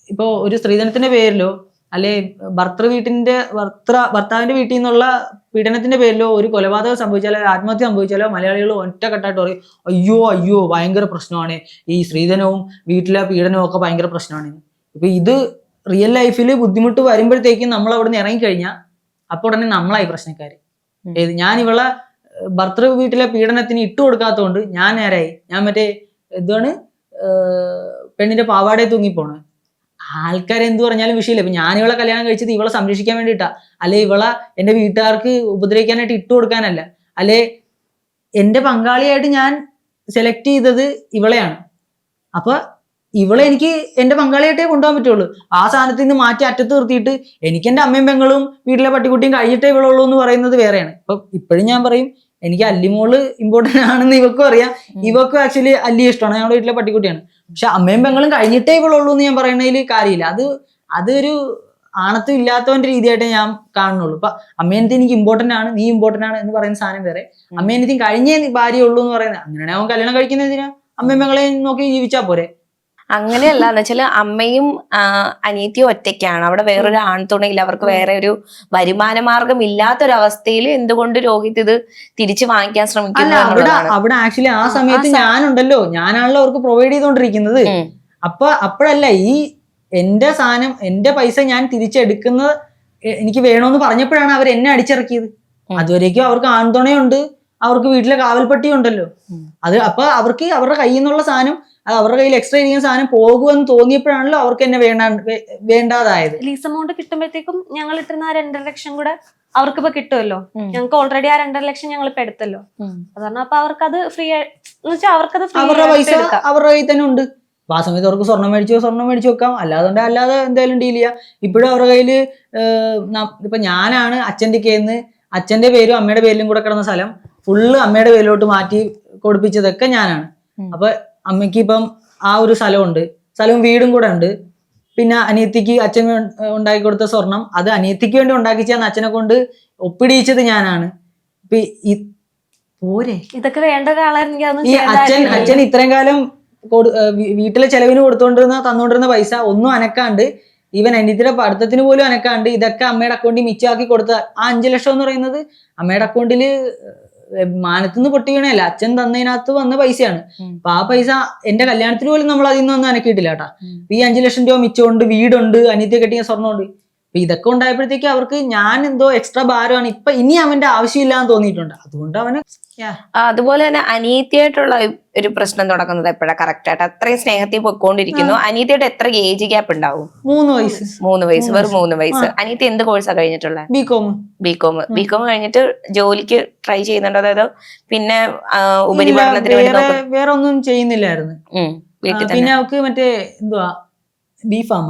ഇപ്പോൾ ഒരു സ്ത്രീധനത്തിന്റെ പേരിലോ അല്ലെ ഭർത്താവിന്റെ വീട്ടിൽ നിന്നുള്ള പീഡനത്തിന്റെ പേരിലോ ഒരു കൊലപാതകം സംഭവിച്ചാലോ ആത്മഹത്യ സംഭവിച്ചാലോ മലയാളികൾ ഒറ്റക്കെട്ടായിട്ട് പറയും അയ്യോ ഭയങ്കര പ്രശ്നമാണ് ഈ സ്ത്രീധനവും വീട്ടിലെ പീഡനവും ഒക്കെ ഭയങ്കര പ്രശ്നമാണ്. ഇപ്പൊ ഇത് റിയൽ ലൈഫിൽ ബുദ്ധിമുട്ട് വരുമ്പോഴത്തേക്കും നമ്മൾ അവിടെ നിന്ന് ഇറങ്ങിക്കഴിഞ്ഞാൽ അപ്പോൾ ഉടനെ നമ്മളായി പ്രശ്നക്കാര്. ഞാൻ ഇവളെ ഭർത്തൃ വീട്ടിലെ പീഡനത്തിന് ഇട്ടുകൊടുക്കാത്തതുകൊണ്ട് ഞാൻ നേരായി. ഞാൻ മറ്റേ എന്താണ് പെണ്ണിന്റെ പാവാടയെ തൂങ്ങിപ്പോണ്. ആൾക്കാരെന്ത് പറഞ്ഞാലും വിഷയമില്ല. ഇപ്പൊ ഞാൻ ഇവളെ കല്യാണം കഴിച്ചത് ഇവളെ സംരക്ഷിക്കാൻ വേണ്ടിയിട്ടാ, അല്ലെ ഇവളെ എന്റെ വീട്ടുകാർക്ക് ഉപദ്രവിക്കാനായിട്ട് ഇട്ടു കൊടുക്കാനല്ല, അല്ലെ എന്റെ പങ്കാളിയായിട്ട് ഞാൻ സെലക്ട് ചെയ്തത് ഇവളെയാണ്. അപ്പൊ ഇവളെ എനിക്ക് എന്റെ പങ്കാളിയായിട്ടേ കൊണ്ടുപോകാൻ പറ്റുള്ളൂ. ആ സാധനത്തിൽ നിന്ന് മാറ്റി അറ്റത്ത് നിർത്തിയിട്ട് എനിക്ക് എന്റെ അമ്മയും പെങ്ങളും വീട്ടിലെ പട്ടിക്കുട്ടിയും കഴിഞ്ഞിട്ടേ ഇവളുള്ളൂ എന്ന് പറയുന്നത് വേറെയാണ്. ഇപ്പൊ ഇപ്പോഴും ഞാൻ പറയും എനിക്ക് അല്ലിമോള് ഇമ്പോർട്ടന്റ് ആണെന്ന് ഇവക്കും അറിയാം, ഇവക്കും ആക്ച്വലി അല്ലി ഇഷ്ടമാണ്, ഞങ്ങളുടെ വീട്ടിലെ പട്ടിക്കുട്ടിയാണ്. പക്ഷെ അമ്മയും പെങ്ങളും കഴിഞ്ഞിട്ടേ ഇവളുള്ളൂ എന്ന് ഞാൻ പറയുന്നതിൽ കാര്യമില്ല. അതൊരു ആണത്വം ഇല്ലാത്തവന്റെ രീതിയായിട്ട് ഞാൻ കാണുന്നുള്ളൂ. ഇപ്പൊ അമ്മേനത്തി എനിക്ക് ഇമ്പോർട്ടന്റ് ആണ്, നീ ഇമ്പോർട്ടന്റ് ആണ് എന്ന് പറയുന്ന സാധനം വേറെ, അമ്മേനത്തി കഴിഞ്ഞേ ഭാര്യ ഉള്ളൂ എന്ന് പറയുന്നത്. അങ്ങനെയാണെങ്കിൽ അവൻ കല്യാണം കഴിക്കുന്നതിനാ അമ്മയും പെങ്ങളെ നോക്കി ജീവിച്ചാ പോരെ. അങ്ങനെയല്ല എന്ന് വെച്ചാല് അമ്മയും അനിയത്തിയും ഒറ്റയ്ക്കാണ്, അവിടെ വേറൊരു ആൺതുണയില്ല, അവർക്ക് വേറെ ഒരു വരുമാന മാർഗം ഇല്ലാത്തൊരവസ്ഥയിൽ എന്തുകൊണ്ട് രോഹിത് ഇത് തിരിച്ചു വാങ്ങിക്കാൻ ശ്രമിക്കുന്നു? അവിടെ ആക്ച്വലി ആ സമയത്ത് ഞാനുണ്ടല്ലോ, ഞാനാണല്ലോ അവർക്ക് പ്രൊവൈഡ് ചെയ്തോണ്ടിരിക്കുന്നത്. അപ്പോഴല്ല ഈ എന്റെ സാധനം എന്റെ പൈസ ഞാൻ തിരിച്ചെടുക്കുന്നത് എനിക്ക് വേണോന്ന് പറഞ്ഞപ്പോഴാണ് അവർ എന്നെ അടിച്ചിറക്കിയത്. അതുവരേക്കും അവർക്ക് ആൺതുണയുണ്ട്, അവർക്ക് വീട്ടിലെ കാവൽപ്പട്ടി ഉണ്ടല്ലോ. അപ്പൊ അവർക്ക് അവരുടെ കയ്യിൽ നിന്നുള്ള സാധനം, അത് അവരുടെ കയ്യിൽ എക്സ്ട്രാ ഇരിക്കുന്ന സാധനം പോകുമെന്ന് തോന്നിയപ്പോഴാണല്ലോ അവർക്ക് എന്നെ വേണ്ടാതായത്. ലീസ് എമൗണ്ട് കിട്ടുമ്പോഴത്തേക്കും ഞങ്ങൾ ഇട്ടിരുന്ന 2.5 ലക്ഷം കൂടെ അവർക്ക് ഇപ്പൊ കിട്ടുമല്ലോ. ഞങ്ങൾക്ക് ഓൾറെഡി ആ 2.5 ലക്ഷം ഞങ്ങൾ ഇപ്പൊ എടുത്തല്ലോ. അതാണ് അപ്പൊ അവർക്കത് ഫ്രീ എന്ന് വെച്ചാൽ അവർക്കത് അവരുടെ പൈസ അവരുടെ കയ്യിൽ തന്നെ ഉണ്ട്. അപ്പൊ ആ സമയത്ത് അവർക്ക് സ്വർണം മേടിച്ചു വെക്കാം, അല്ലാതെ എന്തായാലും ഡീൽ ചെയ്യാം. ഇപ്പോഴും അവരുടെ കയ്യില് ഇപ്പൊ ഞാനാണ് അച്ഛൻ്റെ കയ്യിന്ന് അച്ഛന്റെ പേരും അമ്മയുടെ പേരിലും കൂടെ കിടന്ന സ്ഥലം ഫുള്ള് അമ്മയുടെ പേരിലോട്ട് മാറ്റി കൊടുപ്പിച്ചതൊക്കെ ഞാനാണ്. അപ്പൊ അമ്മയ്ക്ക് ഇപ്പം ആ ഒരു സ്ഥലവും വീടും കൂടെ ഉണ്ട്. പിന്നെ അനിയത്തിക്ക് അച്ഛൻ ഉണ്ടാക്കി കൊടുത്ത സ്വർണം അത് അനിയത്തിക്ക് വേണ്ടി ഉണ്ടാക്കിച്ചാന്ന് അച്ഛനെ കൊണ്ട് ഒപ്പിടിയിച്ചത് ഞാനാണ്. പോരെ ഇതൊക്കെ വേണ്ട ഒരാളായിരുന്നു. ഈ അച്ഛൻ ഇത്രയും കാലം വീട്ടിലെ ചെലവിന് തന്നുകൊണ്ടിരുന്ന പൈസ ഒന്നും അനക്കാണ്ട്, ഈവൻ അനിയത്തിയുടെ പഠിത്തത്തിന് പോലും അനക്കാണ്ട് ഇതൊക്കെ അമ്മയുടെ അക്കൗണ്ടിൽ മിച്ചമാക്കി കൊടുത്ത ആ 5 ലക്ഷം എന്ന് പറയുന്നത് അമ്മയുടെ അക്കൗണ്ടില് മാനത്തുനിന്ന് പൊട്ടി വീണല്ല, അച്ഛൻ തന്നതിനകത്ത് വന്ന പൈസയാണ്. അപ്പൊ ആ പൈസ എന്റെ കല്യാണത്തിന് പോലും നമ്മൾ അതിൽ നിന്നൊന്നും അനക്കിയിട്ടില്ല കേട്ടാ. ഈ 5 ലക്ഷം രൂപ മിച്ചമുണ്ട്, വീടുണ്ട്, അനിയത്തെ കെട്ടിയ സ്വർണ്ണമുണ്ട്. അപ്പൊ ഇതൊക്കെ ഉണ്ടായപ്പോഴത്തേക്ക് അവർക്ക് ഞാൻ എന്തോ എക്സ്ട്രാ ഭാരമാണ്, ഇനി അവന്റെ ആവശ്യമില്ലാന്ന് തോന്നിയിട്ടുണ്ട്. അതുകൊണ്ട് അവന് Yeah. അതുപോലെ തന്നെ അനീതിയായിട്ടുള്ള ഒരു പ്രശ്നം തുടങ്ങുന്നത് എപ്പോഴാണ് കറക്റ്റ് ആയിട്ട്? അത്രയും സ്നേഹത്തിൽ പൊയ്ക്കൊണ്ടിരിക്കുന്നു. അനീതിയായിട്ട് എത്ര ഏജ് ഗ്യാപ്പ് ഉണ്ടാവും? 3 വയസ്സ്. 3 വയസ്സ്, വെറും 3 വയസ്സ്. അനീതി എന്ത് കോഴ്സാ കഴിഞ്ഞിട്ടുള്ളത്? ബികോം. ബികോം കഴിഞ്ഞിട്ട് ജോലിക്ക് ട്രൈ ചെയ്യുന്നുണ്ടോ? അതായത് പിന്നെ ഉപരിപഠനത്തിന് വേണ്ടി വേറെ ഒന്നും ചെയ്യുന്നില്ലായിരുന്നു. വീട്ടിൽ പിന്നെ അവക്ക് മറ്റേ എന്തുവാ ബിഫാമ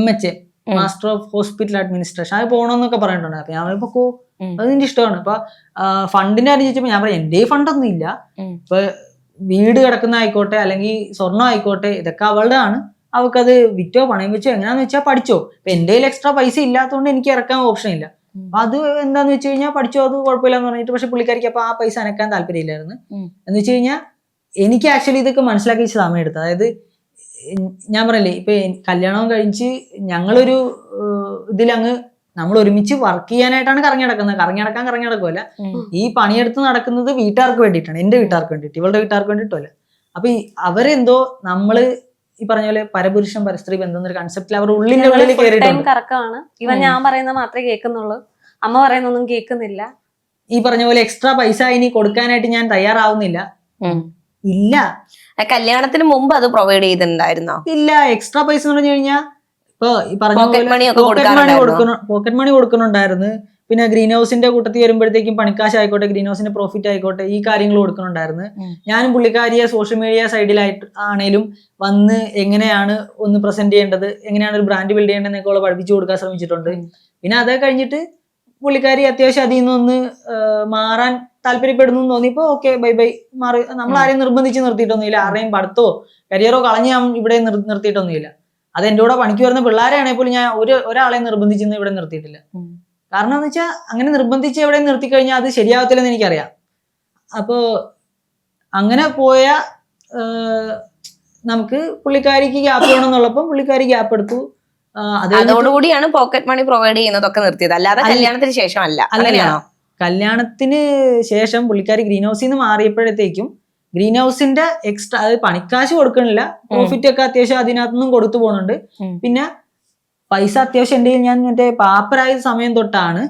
MH master of hospital administration അത് പോകണമെന്നൊക്കെ പറഞ്ഞിട്ടുണ്ട്. അപ്പൊ ഞാൻ പറയുമ്പോ അത് നിന്റെ ഇഷ്ടമാണ്. ഇപ്പൊ ഫണ്ടിന്റെ കാര്യം ചോദിച്ചപ്പോ ഞാൻ പറയാം എന്റെ ഫണ്ടൊന്നും ഇല്ല. ഇപ്പൊ വീട് കിടക്കുന്ന ആയിക്കോട്ടെ അല്ലെങ്കിൽ സ്വർണ്ണം ആയിക്കോട്ടെ ഇതൊക്കെ അവളുടെ ആണ്. അവൾക്കത് വിറ്റോ പണയം വെച്ചോ എങ്ങനെയാന്ന് വെച്ചാൽ പഠിച്ചോ. ഇപ്പൊ എന്റെ കയ്യിൽ എക്സ്ട്രാ പൈസ ഇല്ലാത്തതുകൊണ്ട് എനിക്ക് ഇറക്കാൻ ഓപ്ഷൻ ഇല്ല. അപ്പൊ അത് എന്താന്ന് വെച്ച് കഴിഞ്ഞാൽ പഠിച്ചോ അത് കുഴപ്പമില്ലാന്ന് പറഞ്ഞിട്ട്. പക്ഷെ പുള്ളിക്കാരിക്ക് അപ്പൊ ആ പൈസ അനക്കാൻ താല്പര്യമില്ലായിരുന്നു. എന്ന് വെച്ച് കഴിഞ്ഞാൽ എനിക്ക് ആക്ച്വലി ഇതൊക്കെ മനസ്സിലാക്കി സമയം എടുത്തു. അതായത് ഞാൻ പറയല്ലേ ഇപ്പൊ കല്യാണം കഴിച്ച് ഞങ്ങളൊരു ഇതിലങ്ങ് നമ്മൾ ഒരുമിച്ച് വർക്ക് ചെയ്യാനായിട്ടാണ് കറങ്ങി നടക്കുമല്ല. ഈ പണിയെടുത്ത് നടക്കുന്നത് വീട്ടുകാർക്ക് വേണ്ടിയിട്ടാണ്, എന്റെ വീട്ടുകാർക്ക് വേണ്ടിയിട്ട്, ഇവളുടെ വീട്ടുകാർക്ക് വേണ്ടിയിട്ടല്ല. അപ്പൊ അവരെന്തോ നമ്മള് ഈ പറഞ്ഞ പോലെ പരപുരുഷൻ പരസ്ത്രീ ബന്ധം എന്നൊരു കൺസെപ്റ്റിൽ അവർ ഉള്ളിന്റെ ഉള്ളിൽ കയറിയിട്ടുണ്ട്. കറക്കമാണ്. ഇവൻ ഞാൻ പറയുന്നത് മാത്രമേ കേൾക്കുന്നുള്ളൂ, അമ്മ പറയുന്നൊന്നും കേൾക്കുന്നില്ല. ഈ പറഞ്ഞ പോലെ എക്സ്ട്രാ പൈസ ഇനി കൊടുക്കാനായിട്ട് ഞാൻ തയ്യാറാവുന്നില്ല. ഇല്ല, കല്യാണത്തിന് മുമ്പ് അത് പ്രൊവൈഡ് ചെയ്തിട്ടുണ്ടായിരുന്നോ? ഇല്ല. എക്സ്ട്രാ പൈസ എന്ന് പറഞ്ഞു കഴിഞ്ഞാൽ ഇപ്പൊ ഈ പറഞ്ഞ പോക്കറ്റ് മണി കൊടുക്കുന്നുണ്ടായിരുന്നു. പിന്നെ ഗ്രീൻ ഹൗസിന്റെ കൂട്ടത്തിൽ വരുമ്പോഴത്തേക്കും പണിക്കാശ് ആയിക്കോട്ടെ, ഗ്രീൻ ഹൗസിന്റെ പ്രോഫിറ്റ് ആയിക്കോട്ടെ, ഈ കാര്യങ്ങൾ കൊടുക്കുന്നുണ്ടായിരുന്നു. ഞാനും പുള്ളിക്കാരിയെ സോഷ്യൽ മീഡിയ സൈഡിലായിട്ട് ആണേലും വന്ന് എങ്ങനെയാണ് ഒന്ന് പ്രസന്റ് ചെയ്യേണ്ടത്, എങ്ങനെയാണ് ഒരു ബ്രാൻഡ് ബിൽഡ് ചെയ്യേണ്ടതെന്നൊക്കെ ഉള്ള പഠിപ്പിച്ചു കൊടുക്കാൻ ശ്രമിച്ചിട്ടുണ്ട്. പിന്നെ അത് കഴിഞ്ഞിട്ട് പുള്ളിക്കാരി അത്യാവശ്യം അതിൽ നിന്നൊന്ന് മാറാൻ താല്പര്യപ്പെടുന്നു തോന്നിയപ്പോ ഓക്കെ ബൈ മാറി. നമ്മൾ ആരെയും നിർബന്ധിച്ച് നിർത്തിയിട്ടൊന്നുമില്ല. ആരുടെയും പഠിത്തോ കരിയറോ കളഞ്ഞ് ഞാൻ ഇവിടെ നിർത്തിയിട്ടൊന്നുമില്ല. അത് എന്റെ കൂടെ പണിക്ക് വരുന്ന പിള്ളേരെ ആണെങ്കിൽ പോലും ഞാൻ ഒരാളെ നിർബന്ധിച്ചൊന്നും ഇവിടെ നിർത്തിയിട്ടില്ല. കാരണം എന്ന് വെച്ചാൽ അങ്ങനെ നിർബന്ധിച്ച് എവിടെ നിർത്തി കഴിഞ്ഞാൽ അത് ശരിയാവത്തില്ലെന്ന് എനിക്കറിയാം. അപ്പോ അങ്ങനെ പോയ നമുക്ക് പുള്ളിക്കാരിക്ക് ഗ്യാപ്പ് വേണമെന്നുള്ളപ്പോൾ പുള്ളിക്കാരി ഗ്യാപ്പ് എടുത്തു. അതോടുകൂടിയാണ് പോക്കറ്റ് മണി പ്രൊവൈഡ് ചെയ്യുന്നതൊക്കെ നിർത്തിയത്, അല്ലാതെ കല്യാണത്തിന് ശേഷം അല്ല. അങ്ങനെയാണോ? കല്യാണത്തിന് ശേഷം പുള്ളിക്കാരി ഗ്രീൻ ഹൗസിൽ നിന്ന് മാറിയപ്പോഴത്തേക്കും ഗ്രീൻ ഹൗസിന്റെ എക്സ്ട്രാ അതായത് പണിക്കാശ് കൊടുക്കണില്ല, പ്രോഫിറ്റ് ഒക്കെ അത്യാവശ്യം അതിനകത്തുനിന്നും കൊടുത്തു പോകുന്നുണ്ട്. പിന്നെ പൈസ അത്യാവശ്യം എൻ്റെ ഞാൻ മറ്റേ പാപ്പരായ സമയം തൊട്ടാണ്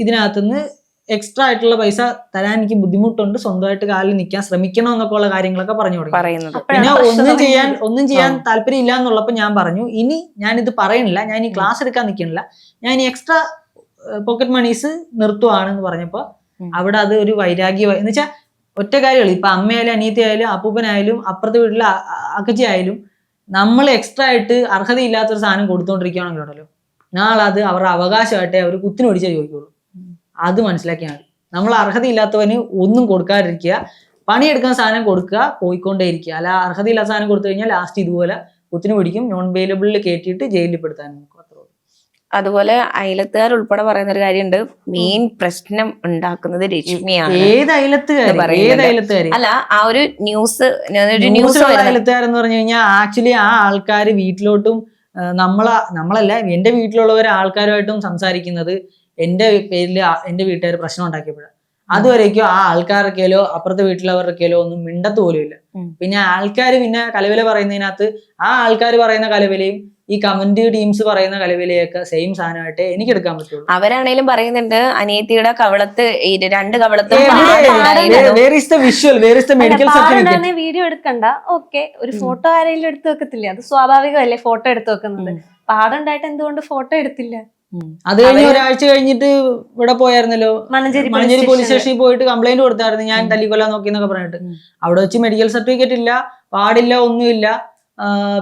ഇതിനകത്തുനിന്ന് എക്സ്ട്രാ ആയിട്ടുള്ള പൈസ തരാൻ എനിക്ക് ബുദ്ധിമുട്ടുണ്ട്, സ്വന്തമായിട്ട് കാലിൽ നിൽക്കാൻ ശ്രമിക്കണം എന്നൊക്കെ ഉള്ള കാര്യങ്ങളൊക്കെ പറഞ്ഞു തുടങ്ങി. പിന്നെ ഒന്നും ചെയ്യാൻ താല്പര്യം ഇല്ല എന്നുള്ളപ്പോ ഞാൻ പറഞ്ഞു ഇനി ഞാൻ ഇത് പറയണില്ല, ഞാൻ ഈ ക്ലാസ് എടുക്കാൻ നിൽക്കണില്ല, ഞാൻ ഈ എക്സ്ട്രാ പോക്കറ്റ് മണീസ് നിർത്തുവാണെന്ന് പറഞ്ഞപ്പോ അവിടെ അത് ഒരു വൈരാഗ്യം എന്ന് വെച്ചാൽ ഒറ്റ കാര്യമുള്ളൂ. ഇപ്പൊ അമ്മയായാലും അനിയത്തി ആയാലും അപ്പൂപ്പനായാലും അപ്പുറത്തെ വീട്ടിലെ അക്കച്ചി ആയാലും നമ്മൾ എക്സ്ട്രാ ആയിട്ട് അർഹതയില്ലാത്തൊരു സാധനം കൊടുത്തോണ്ടിരിക്കുകയാണെങ്കിലുണ്ടല്ലോ നാളെ അത് അവരുടെ അവകാശമായിട്ടേ അവർ കുത്തിന് പിടിച്ചേ ചോദിക്കുള്ളൂ. അത് മനസ്സിലാക്കിയാൽ മതി. നമ്മൾ അർഹതയില്ലാത്തവന് ഒന്നും കൊടുക്കാതിരിക്കുക, പണിയെടുക്കുന്ന സാധനം കൊടുക്കുക, പോയിക്കൊണ്ടേ ഇരിക്കുക. അല്ല അർഹതയില്ലാത്ത സാധനം കൊടുത്തു കഴിഞ്ഞാൽ ലാസ്റ്റ് ഇതുപോലെ കുത്തിന് പിടിക്കും, നോൺ ബെയിലബിളിൽ കയറ്റിയിട്ട് ജയിലിൽ പെടുത്താൻ നോക്കും. അതുപോലെ അയലത്തുകാർ ഉൾപ്പെടെ പറയുന്ന ഒരു കാര്യമുണ്ട്, മെയിൻ പ്രശ്നം ഉണ്ടാക്കുന്നത് രശ്മിയാണ്. ഏത് അയലത്തുകാർ? അല്ല, ആ ഒരു ന്യൂസ് അയലത്തുകാരെന്ന് പറഞ്ഞു കഴിഞ്ഞാൽ ആക്ച്വലി ആ ആൾക്കാർ വീട്ടിലോട്ടും നമ്മളല്ല എന്റെ വീട്ടിലുള്ളവർ ആൾക്കാരുമായിട്ടും സംസാരിക്കുന്നത് എന്റെ പേരിൽ എന്റെ വീട്ടുകാർ പ്രശ്നം ഉണ്ടാക്കിയപ്പോഴാണ്. അതുവരേക്കും ആ ആൾക്കാർക്കേലോ അപ്പുറത്തെ വീട്ടിലുള്ളവർക്കേലോ ഒന്നും മിണ്ടത്ത് പോലും ഇല്ല. പിന്നെ ആൾക്കാർ പിന്നെ കലവില പറയുന്നതിനകത്ത് ആ ആൾക്കാർ പറയുന്ന കലവിലയും ഈ കമന്റ് ടീംസ് പറയുന്ന കലവിലയൊക്കെ സെയിം സാധനമായിട്ട് എനിക്ക് എടുക്കാൻ പറ്റുള്ളൂ. അവരാണേലും പറയുന്നുണ്ട് അനിയത്തിയുടെ കവളത്ത് 2 കവളത്തും വീഡിയോ എടുക്കണ്ട. ഓക്കെ, ഒരു ഫോട്ടോ ആരെങ്കിലും എടുത്തു വെക്കത്തില്ലേ? അത് സ്വാഭാവികമല്ലേ ഫോട്ടോ എടുത്തു വെക്കുന്നത്. പാടുണ്ടായിട്ട് എന്തുകൊണ്ട് ഫോട്ടോ എടുത്തില്ല? അത് കഴിഞ്ഞ് ഒരാഴ്ച കഴിഞ്ഞിട്ട് ഇവിടെ പോയായിരുന്നല്ലോ, മണഞ്ചേരി പോലീസ് സ്റ്റേഷനിൽ പോയിട്ട് കംപ്ലൈന്റ് കൊടുത്തായിരുന്നു ഞാൻ തല്ലിക്കൊല്ലാൻ നോക്കി എന്നൊക്കെ പറഞ്ഞിട്ട്. അവിടെ വെച്ച് മെഡിക്കൽ സർട്ടിഫിക്കറ്റ് ഇല്ല, പാടില്ല, ഒന്നുമില്ല.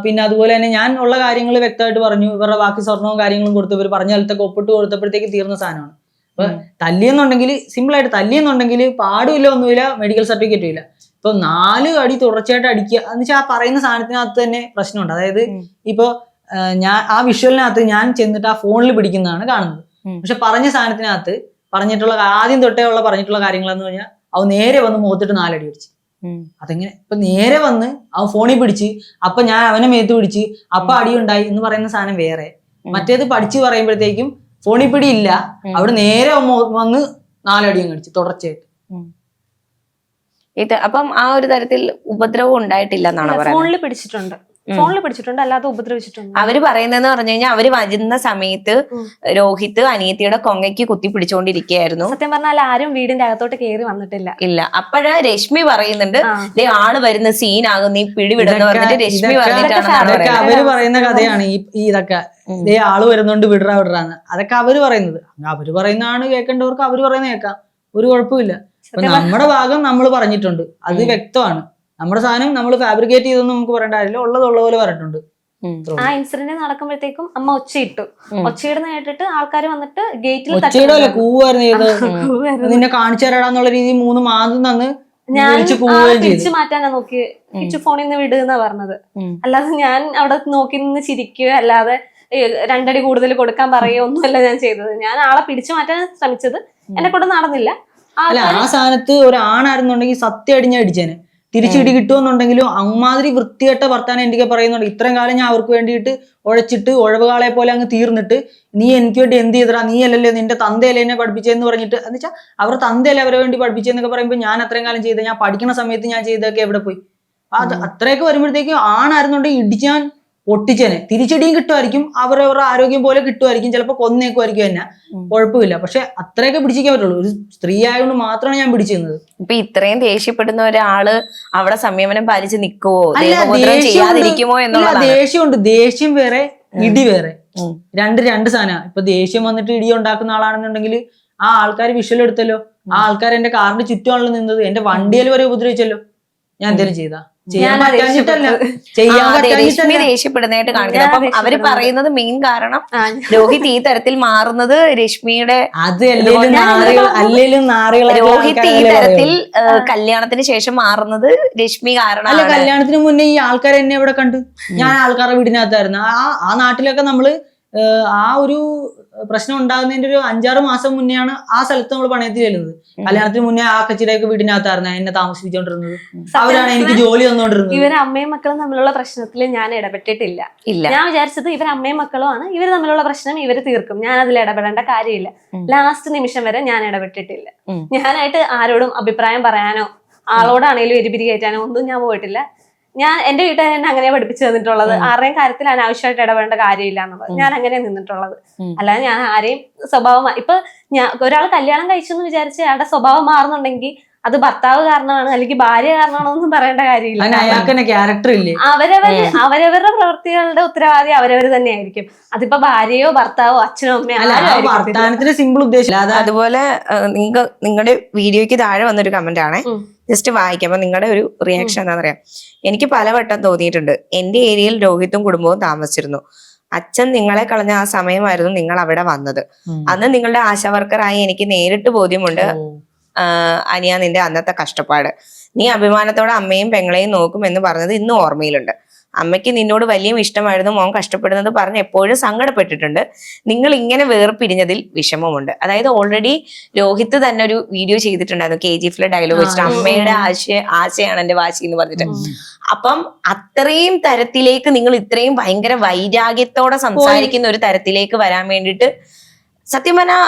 പിന്നെ അതുപോലെ തന്നെ ഞാൻ ഉള്ള കാര്യങ്ങൾ വ്യക്തമായിട്ട് പറഞ്ഞു. ഇവരുടെ ബാക്കി സ്വർണവും കാര്യങ്ങളും കൊടുത്ത് ഇവർ പറഞ്ഞ കാലത്തൊക്കെ ഒപ്പിട്ട് കൊടുത്തപ്പോഴത്തേക്ക് തീർന്ന സാധനമാണ്. അപ്പൊ തല്ലിയെന്നുണ്ടെങ്കിൽ സിമ്പിൾ ആയിട്ട് തല്ലിയെന്നുണ്ടെങ്കിൽ പാടുമില്ല, ഒന്നുമില്ല, മെഡിക്കൽ സർട്ടിഫിക്കറ്റും ഇല്ല. ഇപ്പൊ 4 അടി തുടർച്ചയായിട്ട് അടിക്കുക എന്ന് വെച്ചാൽ ആ പറയുന്ന സാധനത്തിനകത്ത് തന്നെ പ്രശ്നമുണ്ട്. അതായത് ഇപ്പൊ ഞാൻ ആ വിഷ്വലിനകത്ത് ഞാൻ ചെന്നിട്ട് ആ ഫോണിൽ പിടിക്കുന്നതാണ് കാണുന്നത്. പക്ഷെ പറഞ്ഞ സാധനത്തിനകത്ത് പറഞ്ഞിട്ടുള്ള ആദ്യം തൊട്ടേ ഉള്ള പറഞ്ഞിട്ടുള്ള കാര്യങ്ങളെന്ന് പറഞ്ഞാൽ അവ നേരെ വന്ന് മുഖത്തിട്ട് 4 അടി അടിച്ചു. അതെങ്ങനെ ഇപ്പൊ നേരെ വന്ന് അവൻ ഫോണിൽ പിടിച്ച് അപ്പൊ ഞാൻ അവനെ മേത്ത് പിടിച്ച് അപ്പൊ അടിയുണ്ടായി എന്ന് പറയുന്ന സാധനം വേറെ. മറ്റേത് പഠിച്ച് പറയുമ്പോഴത്തേക്കും ഫോണിൽ പിടി ഇല്ല, അവിടെ നേരെ വന്ന് 4 അടിയും കടിച്ചു തുടർച്ചയായിട്ട്. ഇത് അപ്പം ആ ഒരു തരത്തിൽ ഉപദ്രവം ഉണ്ടായിട്ടില്ല എന്നാണ് പറയുന്നത്. ഫോണിൽ പിടിച്ചിട്ടുണ്ട്. ഫോണിൽ പിടിച്ചിട്ടുണ്ട്, അല്ലാതെ ഉപദ്രവിച്ചിട്ടുണ്ട്. അവര് പറയുന്നതെന്ന് പറഞ്ഞു കഴിഞ്ഞാൽ അവര് വരുന്ന സമയത്ത് രോഹിത് അനിയത്തിയുടെ കൊങ്ങയ്ക്ക് കുത്തി പിടിച്ചോണ്ടിരിക്കുകയായിരുന്നു. സത്യം പറഞ്ഞാൽ ആരും വീടിന്റെ അകത്തോട്ട് കയറി വന്നിട്ടില്ല. ഇല്ല. അപ്പോഴാ രശ്മി പറയുന്നുണ്ട് ദേ ആള് വരുന്ന സീനാകും, നീ പിടിവിടുന്ന് പറഞ്ഞിട്ട് രശ്മി പറഞ്ഞിട്ടാണ് അതൊക്കെ അവര് പറയുന്ന കഥയാണ്. ഈ ഇതൊക്കെ ദേ ആള് വരുന്നുണ്ട് വിടറാന്ന്, അതൊക്കെ അവര് പറയുന്നത്. അവര് പറയുന്നതാണ് കേൾക്കേണ്ടവർക്ക് അവര് പറയുന്നത് കേൾക്കാം, ഒരു കുഴപ്പമില്ല. അപ്പൊ നമ്മുടെ ഭാഗം നമ്മൾ പറഞ്ഞിട്ടുണ്ട്, അത് വ്യക്തമാണ്. നമ്മുടെ സാധനം നമ്മൾ ഫാബ്രിക്കേറ്റ് ചെയ്തൊന്നും നമുക്ക് പറയേണ്ട കാര്യമില്ല, ഉള്ളതുള്ള പോലെ പറഞ്ഞിട്ടുണ്ട്. ആ ഇൻസിഡന്റ് നടക്കുമ്പോഴത്തേക്കും അമ്മ ഒച്ചയിട്ടു. ഒച്ചയിടുന്ന കേട്ടിട്ട് ആൾക്കാർ വന്നിട്ട് ഗേറ്റിൽ ഒച്ചയിടല്ല, കൂവായിരുന്നു. നിന്നെ കാണിച്ചു തരാടാന്നുള്ള രീതിയിൽ 3 മാസം തന്ന് ഞാൻ പിടിച്ചു മാറ്റാനാ നോക്കി, കിച്ചു ഫോണിൽ നിന്ന് വിടുന്ന പറഞ്ഞത്. അല്ലാതെ ഞാൻ അവിടെ നോക്കി നിന്ന് ചിരിക്കുക, അല്ലാതെ 2 അടി കൂടുതൽ കൊടുക്കാൻ പറയുക ഒന്നുമല്ല ഞാൻ ചെയ്തത്. ഞാൻ ആളെ പിടിച്ചു മാറ്റാൻ ശ്രമിച്ചത്, എന്നെ കൊണ്ട് നടന്നില്ല. അല്ല, ആ സ്ഥാനത്ത് ഒരു ആണായിരുന്നുണ്ടെങ്കിൽ സത്യം അടിഞ്ഞ അടിച്ചേനെ. തിരിച്ചിടി കിട്ടുമെന്നുണ്ടെങ്കിലും അമ്മാതിരി വൃത്തികെട്ട വർത്താനം എനിക്ക് പറയുന്നുണ്ട്. ഇത്രയും കാലം ഞാൻ അവർക്ക് വേണ്ടിയിട്ട് ഉഴച്ചിട്ട് ഉഴവുകാളെ പോലെ അങ്ങ് തീർന്നിട്ട് നീ എനിക്ക് വേണ്ടി എന്ത് ചെയ്തടാ, നീ അല്ലല്ലോ നിന്റെ തന്തയല്ലേ എന്നെ പഠിപ്പിച്ചതെന്ന് പറഞ്ഞിട്ട്, എന്ന് വെച്ചാൽ അവർ തന്തയല്ലേ അവരെ വേണ്ടി പഠിപ്പിച്ചതെന്നൊക്കെ പറയുമ്പോൾ ഞാൻ അത്രയും കാലം ചെയ്ത, ഞാൻ പഠിക്കുന്ന സമയത്ത് ഞാൻ ചെയ്തൊക്കെ എവിടെ പോയി? അത് അത്രയൊക്കെ വരുമ്പോഴത്തേക്കും ആണായിരുന്നുണ്ടെങ്കിൽ ഇടിച്ചാൻ പൊട്ടിച്ചേനെ. തിരിച്ചടിയും കിട്ടുമായിരിക്കും, അവരവരുടെ ആരോഗ്യം പോലെ കിട്ടുമായിരിക്കും, ചിലപ്പോൾ കൊന്നേക്കുമായിരിക്കും എന്നെ, കുഴപ്പമില്ല. പക്ഷെ അത്രയൊക്കെ പിടിച്ചിരിക്കാൻ പറ്റുള്ളൂ. ഒരു സ്ത്രീ ആയതുകൊണ്ട് മാത്രമാണ് ഞാൻ പിടിച്ചിരുന്നത്. ഇപ്പൊ ഇത്രയും ദേഷ്യപ്പെടുന്ന ഒരാള് അവിടെ സംയമനം പാലിച്ച് നിൽക്കുവോ, ചെയ്യാതിരിക്കുമോ എന്നുള്ളതാണ്. ദേഷ്യമുണ്ട്, ദേഷ്യം വേറെ ഇടി വേറെ, രണ്ട് സാധനം. ഇപ്പൊ ദേഷ്യം വന്നിട്ട് ഇടി ഉണ്ടാക്കുന്ന ആളാണെന്നുണ്ടെങ്കിൽ ആ ആൾക്കാർ വിഷ്വൽ എടുത്തല്ലോ, ആ ആൾക്കാർ എന്റെ കാറിന്റെ ചുറ്റുമാണല്ലോ നിന്നത്, എന്റെ വണ്ടിയിൽ വരെ ഉപദ്രവിച്ചല്ലോ. ഞാൻ എന്തെങ്കിലും ചെയ്താ രശ്മി ദേഷ്യപ്പെടുന്നതായിട്ട് കാണിക്കുന്നത്. അപ്പം അവര് പറയുന്നത് മെയിൻ കാരണം രോഹിത് ഈ തരത്തിൽ മാറുന്നത് രശ്മിയുടെ, രോഹിത് ഈ തരത്തിൽ കല്യാണത്തിന് ശേഷം മാറുന്നത് രശ്മി കാരണം. അല്ല, കല്യാണത്തിന് മുന്നേ ഈ ആൾക്കാർ എന്നെ എവിടെ കണ്ടു? ഞാൻ ആൾക്കാരുടെ വീടിനകത്തായിരുന്നു. ആ നാട്ടിലൊക്കെ നമ്മള് ആ ഒരു പ്രശ്നം ഉണ്ടാകുന്നതിന്റെ ഒരു 5-6 മാസം മുന്നെയാണ് ആ സ്ഥലത്ത് നമ്മൾ പണയത്തിൽ ചെല്ലുന്നത്. കല്യാണത്തിന് മുന്നേ ആ കച്ചിടയൊക്കെ വീടിനകത്തായിരുന്നു എന്നെ താമസിപ്പിച്ചോണ്ടിരുന്നത്. അവരാണ് എനിക്ക് ജോലി തന്നോണ്ടിരുന്നത്. ഇവര് അമ്മയും മക്കളും തമ്മിലുള്ള പ്രശ്നത്തിൽ ഞാൻ ഇടപെട്ടിട്ടില്ല. ഞാൻ വിചാരിച്ചത് ഇവർ അമ്മയും മക്കളും ആണ്, ഇവര് തമ്മിലുള്ള പ്രശ്നം ഇവര് തീർക്കും, ഞാൻ അതിൽ ഇടപെടേണ്ട കാര്യമില്ല. ലാസ്റ്റ് നിമിഷം വരെ ഞാൻ ഇടപെട്ടിട്ടില്ല. ഞാനായിട്ട് ആരോടും അഭിപ്രായം പറയാനോ ആളോടാണേലും എരിപിരി കയറ്റാനോ ഒന്നും ഞാൻ പോയിട്ടില്ല. ഞാൻ എന്റെ വീട്ടുകാരെ എന്നെ അങ്ങനെ പഠിപ്പിച്ചു തന്നിട്ടുള്ളത്. ആരുടെയും കാര്യത്തിൽ അനാവശ്യമായിട്ട് ഇടപെടേണ്ട കാര്യമില്ല എന്നുള്ളത് ഞാൻ അങ്ങനെ നിന്നിട്ടുള്ളത്. അല്ലാതെ ഞാൻ ആരെയും സ്വഭാവം ഇപ്പൊ ഒരാൾ കല്യാണം കഴിച്ചെന്ന് വിചാരിച്ച് അയാളുടെ സ്വഭാവം മാറുന്നുണ്ടെങ്കിൽ അത് ഭർത്താവ് കാരണമാണ് അല്ലെങ്കിൽ ഭാര്യ കാരണമാണോന്നും പറയേണ്ട കാര്യമില്ല. അവരവരുടെ പ്രവൃത്തികളുടെ ഉത്തരവാദി അവരവർ തന്നെയായിരിക്കും. അതിപ്പോ ഭാര്യയോ ഭർത്താവോ അച്ഛനോ അമ്മയോ സിമ്പിൾ ഉദ്ദേശം. അതുപോലെ നിങ്ങളുടെ വീഡിയോയ്ക്ക് താഴെ വന്നൊരു കമന്റ് ആണ്, ജസ്റ്റ് വായിക്കാം. അപ്പൊ നിങ്ങളുടെ ഒരു റിയാക്ഷൻ എന്താണെന്ന് അറിയാം. എനിക്ക് പലവട്ടം തോന്നിയിട്ടുണ്ട്, എന്റെ ഏരിയയിൽ രോഹിത്തും കുടുംബവും താമസിച്ചിരുന്നു. അച്ഛൻ നിങ്ങളെ കളഞ്ഞ ആ സമയമായിരുന്നു നിങ്ങൾ അവിടെ വന്നത്. അന്ന് നിങ്ങളുടെ ആശാവർക്കറായി എനിക്ക് നേരിട്ട് ബോധ്യമുണ്ട് അനിയ നിന്റെ അന്നത്തെ കഷ്ടപ്പാട്. നീ അഭിമാനത്തോടെ അമ്മയും പെങ്ങളെയും നോക്കും എന്ന് പറഞ്ഞത് ഇന്നും ഓർമ്മയിലുണ്ട്. അമ്മയ്ക്ക് നിന്നോട് വലിയ ഇഷ്ടമായിരുന്നു, മോൻ കഷ്ടപ്പെടുന്നത് പറഞ്ഞ് എപ്പോഴും സങ്കടപ്പെട്ടിട്ടുണ്ട്. നിങ്ങൾ ഇങ്ങനെ വേർപിരിഞ്ഞതിൽ വിഷമമുണ്ട്. അതായത് ഓൾറെഡി രോഹിത് തന്നെ ഒരു വീഡിയോ ചെയ്തിട്ടുണ്ടായിരുന്നു KGF ഡയലോഗ് വെച്ചിട്ട്, അമ്മയുടെ ആശയാണ് എന്റെ വാശി എന്ന് പറഞ്ഞിട്ട്. അപ്പം അത്രയും തരത്തിലേക്ക് നിങ്ങൾ ഇത്രയും ഭയങ്കര വൈരാഗ്യത്തോടെ സംസാരിക്കുന്ന ഒരു തരത്തിലേക്ക് വരാൻ വേണ്ടിയിട്ട് സത്യം പറഞ്ഞാ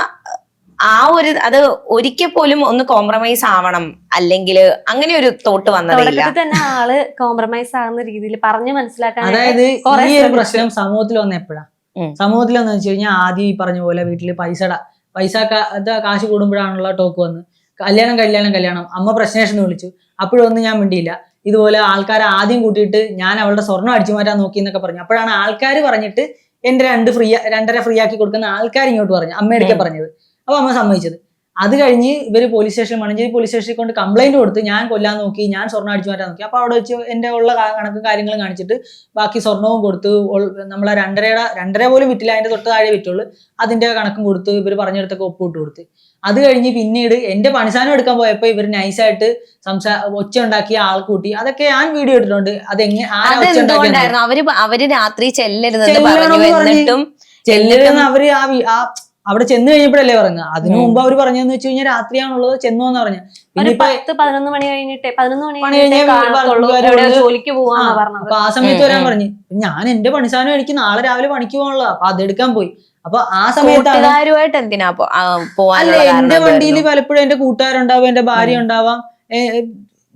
അത് ഒരിക്കൽ പോലും ഒന്ന് കോംപ്രമൈസ് ആവണം അല്ലെങ്കിൽ അങ്ങനെ ഒരു തോട്ട് വന്നതില്ല. തന്നെ ആള് കോംപ്രമൈസ് ആകുന്ന രീതിയിൽ പറഞ്ഞു മനസ്സിലാക്കാൻ. അതായത് ഈ ഒരു പ്രശ്നം സമൂഹത്തിൽ വന്ന എപ്പോഴാ? സമൂഹത്തിൽ വന്നു വെച്ച് കഴിഞ്ഞാൽ ആദ്യം ഈ പറഞ്ഞ പോലെ വീട്ടില് പൈസ കാശ് കൂടുമ്പോഴാണുള്ള ടോക്ക് വന്ന് കല്യാണം അമ്മ പ്രശ്നേഷന് വിളിച്ചു. അപ്പോഴൊന്നും ഞാൻ മിണ്ടിയില്ല. ഇതുപോലെ ആൾക്കാരെ ആദ്യം കൂട്ടിയിട്ട് ഞാൻ അവളുടെ സ്വർണ്ണം അടിച്ചു മാറ്റാൻ നോക്കി എന്നൊക്കെ പറഞ്ഞു. അപ്പോഴാണ് ആൾക്കാർ പറഞ്ഞിട്ട് എന്റെ 2.5 ഫ്രീ ആക്കി കൊടുക്കുന്ന ആൾക്കാർ ഇങ്ങോട്ട് പറഞ്ഞു, അമ്മയെടുക്കെ പറഞ്ഞത്. അപ്പൊ അമ്മ സമ്മതിച്ചത്. അത് കഴിഞ്ഞ് ഇവര് പോലീസ് സ്റ്റേഷൻ മണഞ്ചേരി പോലീസ് സ്റ്റേഷനിൽ കൊണ്ട് കംപ്ലൈന്റ് കൊടുത്ത് ഞാൻ കൊല്ലാൻ നോക്കി, ഞാൻ സ്വർണ്ണം അടിച്ചു മാറ്റാൻ നോക്കി. അപ്പൊ അവിടെ വെച്ച് എന്റെ ഉള്ള കണക്കും കാര്യങ്ങളും കാണിച്ചിട്ട് ബാക്കി സ്വർണവും കൊടുത്ത് നമ്മളെ 2.5 പോലും വിറ്റില്ല, അതിന്റെ തൊട്ട് താഴെ വിറ്റുള്ളൂ. അതിന്റെ കണക്കും കൊടുത്ത് ഇവര് പറഞ്ഞെടുത്തൊക്കെ ഒപ്പിട്ട് കൊടുത്ത്. അത് കഴിഞ്ഞ് പിന്നീട് എന്റെ പണിസാനം എടുക്കാൻ പോയപ്പോ ഇവര് നൈസായിട്ട് ഒച്ച ഉണ്ടാക്കിയ ആൾ കൂട്ടി. അതൊക്കെ ഞാൻ വീഡിയോ ഇട്ടിട്ടുണ്ട്. അവര് രാത്രി ചെല്ലരുത് അവര് അവിടെ ചെന്ന് കഴിഞ്ഞപ്പോഴല്ലേ പറഞ്ഞത്. അതിനു മുമ്പ് അവര് പറഞ്ഞതെന്ന് വെച്ച് കഴിഞ്ഞാൽ രാത്രിയാണുള്ളത് ചെന്നോന്ന് പറഞ്ഞ. പിന്നെ 10-11 മണി കഴിഞ്ഞിട്ട് 11 മണി ജോലിക്ക് പോവാന്ന് പറഞ്ഞത്. അപ്പൊ ആ സമയത്ത് വരാൻ പറഞ്ഞു. ഞാൻ എന്റെ പണിസാനം എനിക്ക് നാളെ രാവിലെ പണിക്ക് പോകാനുള്ളത്. അപ്പൊ അതെടുക്കാൻ പോയി. അപ്പൊ ആ സമയത്ത് എന്തിനാ അല്ല, എന്റെ വണ്ടിയിൽ പലപ്പോഴും എന്റെ കൂട്ടുകാരുണ്ടാവും, എന്റെ ഭാര്യ ഉണ്ടാവാം,